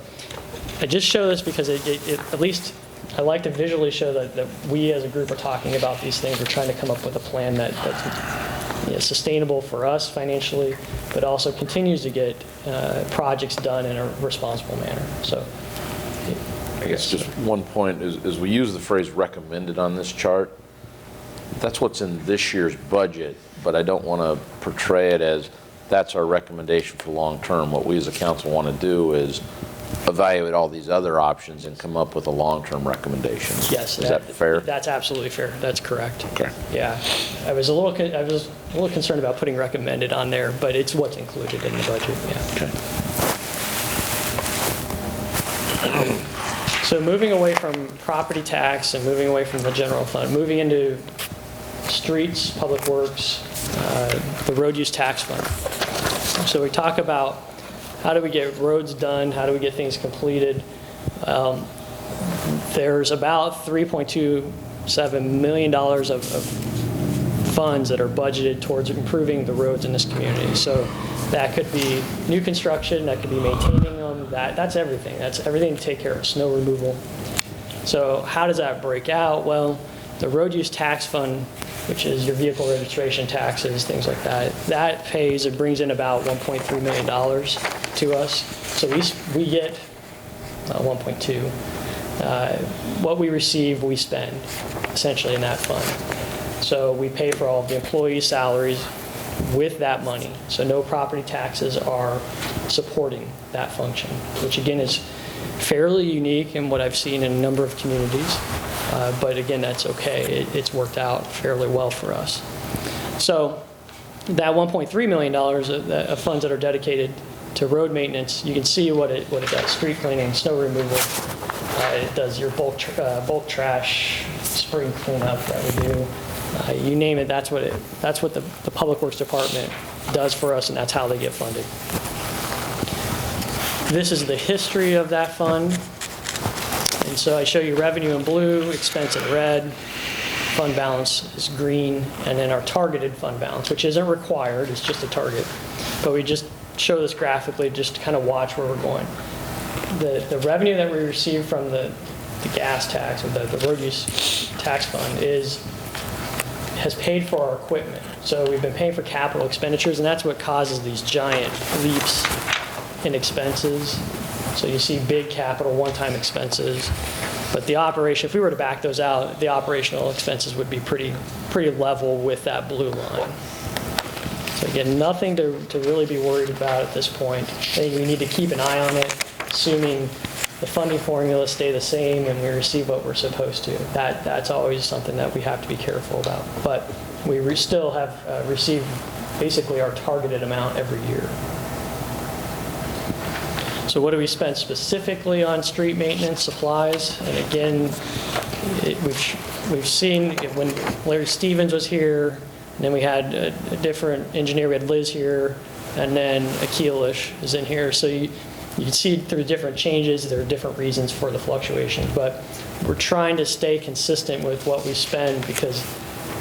I just show this because it at least I like to visually show that we as a group are talking about these things. We're trying to come up with a plan that's sustainable for us financially, but also continues to get projects done in a responsible manner. So, I guess just one point is we use the phrase recommended on this chart. That's what's in this year's budget, but I don't want to portray it as that's our recommendation for long term. What we as a council want to do is evaluate all these other options and come up with a long-term recommendation. Yes. Is that fair? That's absolutely fair. That's correct. Okay. Yeah. I was a little concerned about putting recommended on there, but it's what's included in the budget. Yeah. Okay. So moving away from property tax and moving away from the general fund, moving into streets, public works, the road use tax fund. So we talk about how do we get roads done? How do we get things completed? There's about $3.27 million of funds that are budgeted towards improving the roads in this community. So that could be new construction, that could be maintaining them, that's everything. That's everything to take care of, snow removal. So how does that break out? Well, the road use tax fund, which is your vehicle registration taxes, things like that, that pays, it brings in about $1.3 million to us. So we get 1.2. What we receive, we spend, essentially, in that fund. So we pay for all of the employee salaries with that money. So no property taxes are supporting that function, which again is fairly unique in what I've seen in a number of communities. But again, that's okay. It's worked out fairly well for us. So that $1.3 million of funds that are dedicated to road maintenance, you can see what it does: street cleaning, snow removal. It does your bulk trash, spring cleanup that we do. You name it. That's what the Public Works Department does for us, and that's how they get funded. This is the history of that fund. And so I show you revenue in blue, expense in red, fund balance is green, and then our targeted fund balance, which isn't required, it's just a target. But we just show this graphically just to kind of watch where we're going. The revenue that we receive from the gas tax, or the road use tax fund, has paid for our equipment. So we've been paying for capital expenditures, and that's what causes these giant leaps in expenses. So you see big capital one-time expenses. But the operation, if we were to back those out, the operational expenses would be pretty level with that blue line. So again, nothing to really be worried about at this point. I think we need to keep an eye on it, assuming the funding formulas stay the same and we receive what we're supposed to. That's always something that we have to be careful about. But we still have received basically our targeted amount every year. So what do we spend specifically on street maintenance supplies? And again, we've seen when Larry Stevens was here, and then we had a different engineer. We had Liz here, and then Akilish is in here. So you can see through different changes, there are different reasons for the fluctuation. But we're trying to stay consistent with what we spend because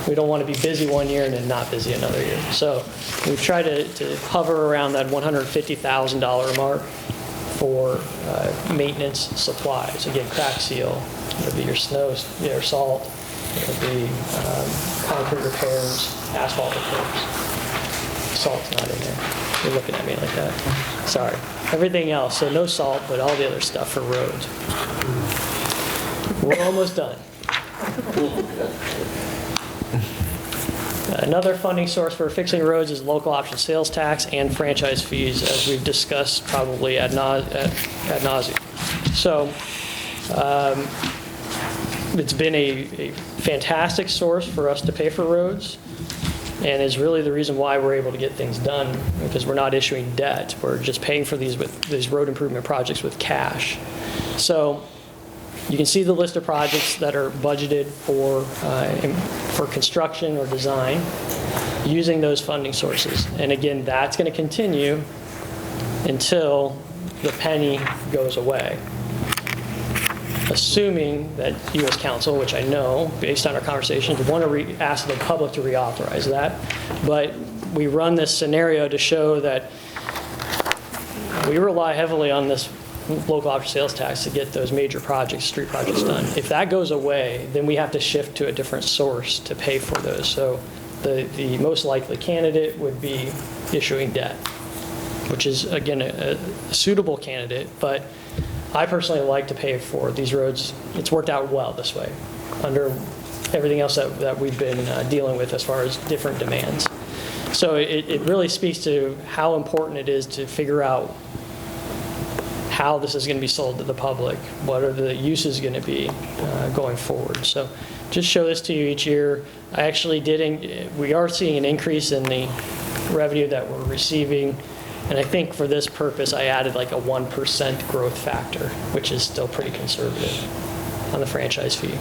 we don't want to be busy one year and then not busy another year. So we've tried to hover around that $150,000 mark for maintenance supplies. Again, crack seal, it'll be your snow, your salt, it'll be concrete repairs, asphalt repairs. Salt's not in there. You're looking at me like that. Sorry. Everything else, so no salt, but all the other stuff for roads. We're almost done. Another funding source for fixing roads is local option sales tax and franchise fees, as we've discussed probably ad nauseum. So it's been a fantastic source for us to pay for roads, and is really the reason why we're able to get things done, because we're not issuing debt. We're just paying for these road improvement projects with cash. So you can see the list of projects that are budgeted for construction or design using those funding sources. And again, that's going to continue until the penny goes away. Assuming that U.S. Council, which I know, based on our conversations, want to ask the public to reauthorize that. But we run this scenario to show that we rely heavily on this local option sales tax to get those major projects, street projects done. If that goes away, then we have to shift to a different source to pay for those. So the most likely candidate would be issuing debt, which is, again, a suitable candidate. But I personally like to pay for these roads. It's worked out well this way under everything else that we've been dealing with as far as different demands. So it really speaks to how important it is to figure out how this is going to be sold to the public, what are the uses going to be going forward. So just show this to you each year. I actually we are seeing an increase in the revenue that we're receiving, and I think for this purpose I added like a 1% growth factor, which is still pretty conservative on the franchise fee.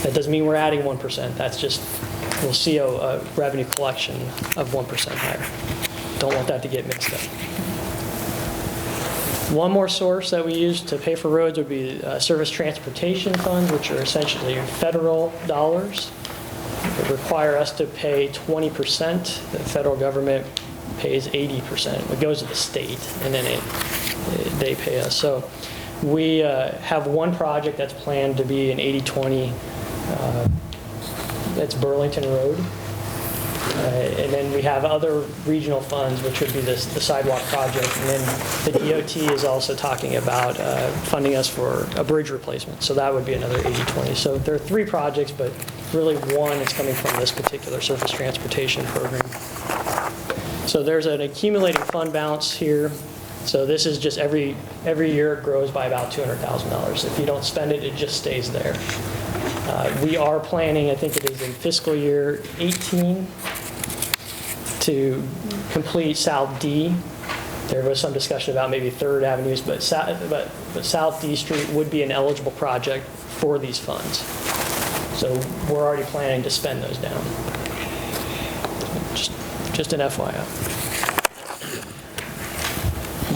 That doesn't mean we're adding 1%, that's just, we'll see a revenue collection of 1% higher. Don't want that to get mixed up. One more source that we use to pay for roads would be service transportation funds, which are essentially federal dollars. They require us to pay 20%. The federal government pays 80%. It goes to the state, and then they pay us. So we have one project that's planned to be an 80/20. That's Burlington Road. And then we have other regional funds, which would be the sidewalk project. And then the DOT is also talking about funding us for a bridge replacement. So that would be another 80/20. So there are 3 projects, but really one is coming from this particular surface transportation program. So there's an accumulating fund balance here. So this is just every year it grows by about $200,000. If you don't spend it, it just stays there. We are planning, I think it is in fiscal year 18, to complete South D. There was some discussion about maybe 3rd Avenues, but South D Street would be an eligible project for these funds. So we're already planning to spend those down. Just an FYI.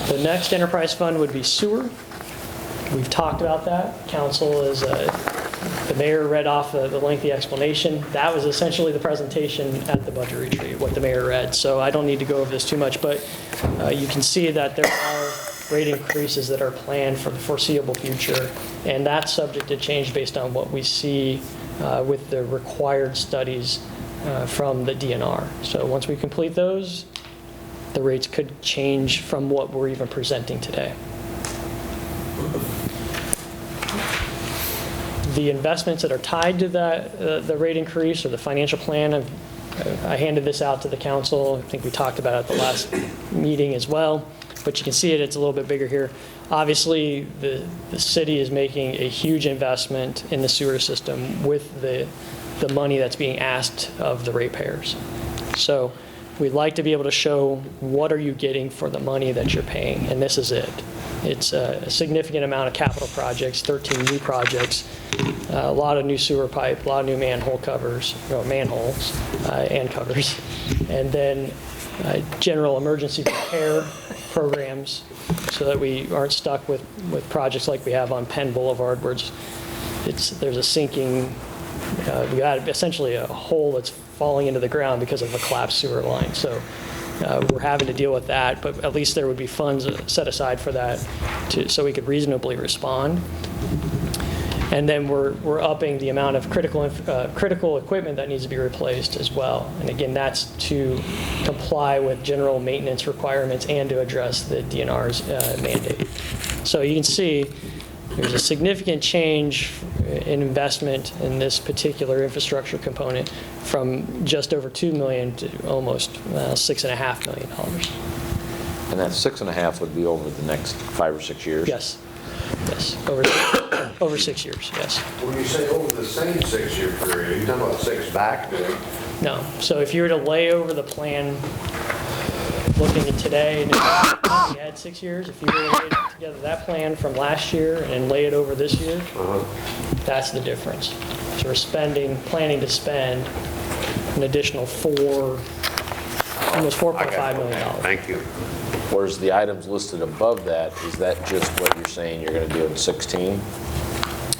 The next enterprise fund would be sewer. We've talked about that. Council is The mayor read off the lengthy explanation. That was essentially the presentation at the budget retreat, what the mayor read. So I don't need to go over this too much, but you can see that there are rate increases that are planned for the foreseeable future, and that's subject to change based on what we see with the required studies from the DNR. So once we complete those, the rates could change from what we're even presenting today. The investments that are tied to the rate increase or the financial plan, I handed this out to the council. I think we talked about it at the last meeting as well, but you can see it's a little bit bigger here. Obviously, the city is making a huge investment in the sewer system with the money that's being asked of the ratepayers. So we'd like to be able to show what are you getting for the money that you're paying, and this is it. It's a significant amount of capital projects, 13 new projects, a lot of new sewer pipe, a lot of new manholes and covers, and then general emergency repair programs so that we aren't stuck with projects like we have on Penn Boulevard where there's a sinking, we got essentially a hole that's falling into the ground because of a collapsed sewer line. So we're having to deal with that, but at least there would be funds set aside for that so we could reasonably respond. And then we're upping the amount of critical equipment that needs to be replaced as well. And again, that's to comply with general maintenance requirements and to address the DNR's mandate. So you can see there's a significant change in investment in this particular infrastructure component from just over $2 million to almost $6.5 million. And that 6.5 would be over the next 5 or 6 years? Yes. Yes, over 6 years, yes. When you say over the same 6-year period, are you talking about 6 back there? No, so if you were to lay over the plan, looking at today, and if we had 6 years, if you were to lay together that plan from last year and lay it over this year, that's the difference. So we're planning to spend an additional almost $4.5 million. Thank you. Whereas the items listed above that, is that just what you're saying you're going to do in 16?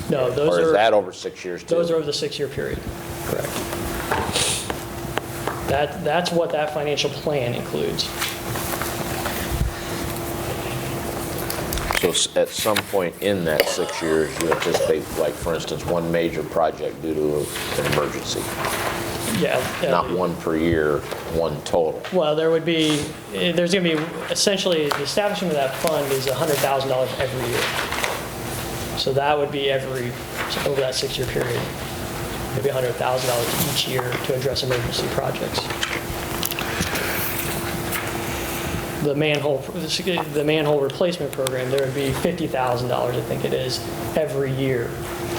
No, those Or is are, that over 6 years too? those are over the 6-year period, correct. That's what that financial plan includes. So at some point in that 6 years, you anticipate, like, for instance, one major project due to an emergency? Yeah. Not one per year, one total? Well, there's going to be, essentially, the establishment of that fund is $100,000 every year. So that would be over that 6-year period, maybe $100,000 each year to address emergency projects. The manhole replacement program, there would be $50,000, I think it is, every year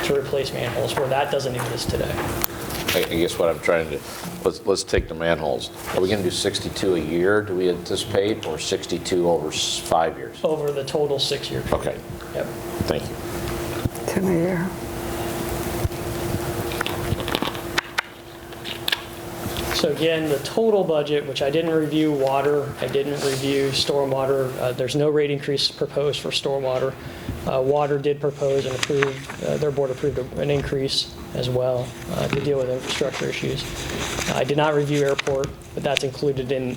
to replace manholes, where that doesn't exist today. I guess what I'm trying to, let's take the manholes. Are we going to do 62 a year, do we anticipate, or 62 over 5 years? Over the total 6-year period. Okay. Yep. Thank you. 10 a year. So again, the total budget, which I didn't review water, I didn't review stormwater. There's no rate increase proposed for stormwater. Water did propose and approve, their board approved an increase as well to deal with infrastructure issues. I did not review airport, but that's included in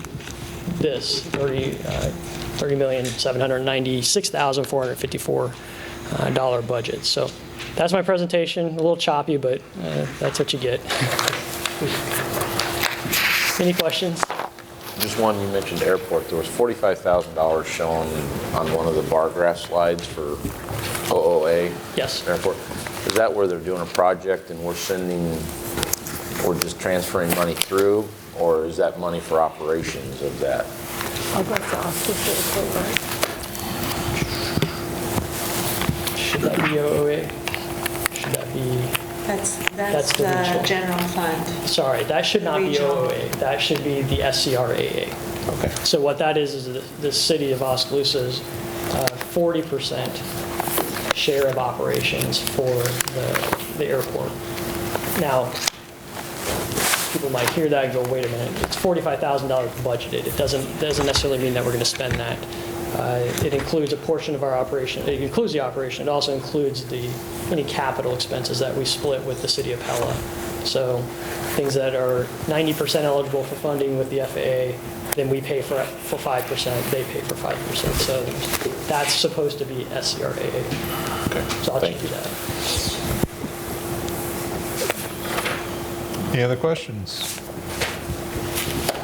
this $30,796,454 budget. So that's my presentation. A little choppy, but that's what you get. Any questions? Just one, you mentioned airport. There was $45,000 shown on one of the bar graph slides for OOA. Yes. Airport. Is that where they're doing a project and we're just transferring money through, or is that money for operations of that? I'll go to Oskaloosa, right? Should that be OOA? Should that be? That's the regional. the general fund. Sorry, that should not be Regional. OOA. That should be the SCRAA. Okay. So what that is the city of Oskaloosa's 40% share of operations for the airport. Now, people might hear that and go, wait a minute, it's $45,000 budgeted. It doesn't necessarily mean that we're going to spend that. It includes a portion of our operation. It includes the operation. It also includes any capital expenses that we split with the city of Pella. So things that are 90% eligible for funding with the FAA, then we pay for 5%, they pay for 5%. So that's supposed to be SCRAA. Okay. So I'll Thank check you that. Any other questions?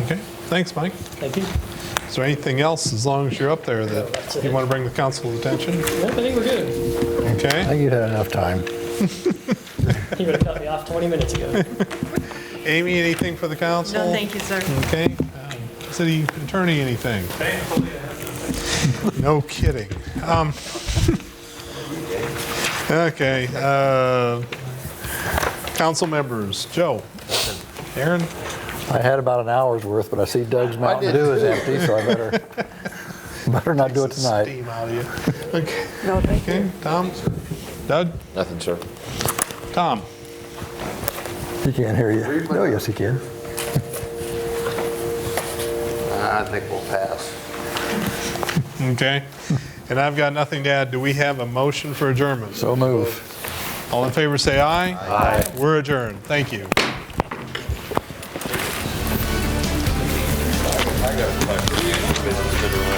Okay, thanks, Mike. Thank you. Is there anything else, as long as you're up there, No, that's that it. you want to bring to council's attention? Nope, I think we're good. I Okay. think you had enough time. You would have cut me off 20 minutes ago. Amy, anything for the council? No, thank you, sir. Okay. City attorney, anything? No kidding. Okay. Council members, Joe, Aaron? I had about an hour's worth, but I see Doug's Mountain Dew is empty, so I better not do it tonight. Steam out of you. Okay. No, thank you. Okay, Tom? Doug? Nothing, sir. Tom? He can't hear you. No, yes, he can. I think we'll pass. Okay. And I've got nothing to add. Do we have a motion for adjournment? So move. All in favor, say aye. Aye. We're adjourned. Thank you. I got a question.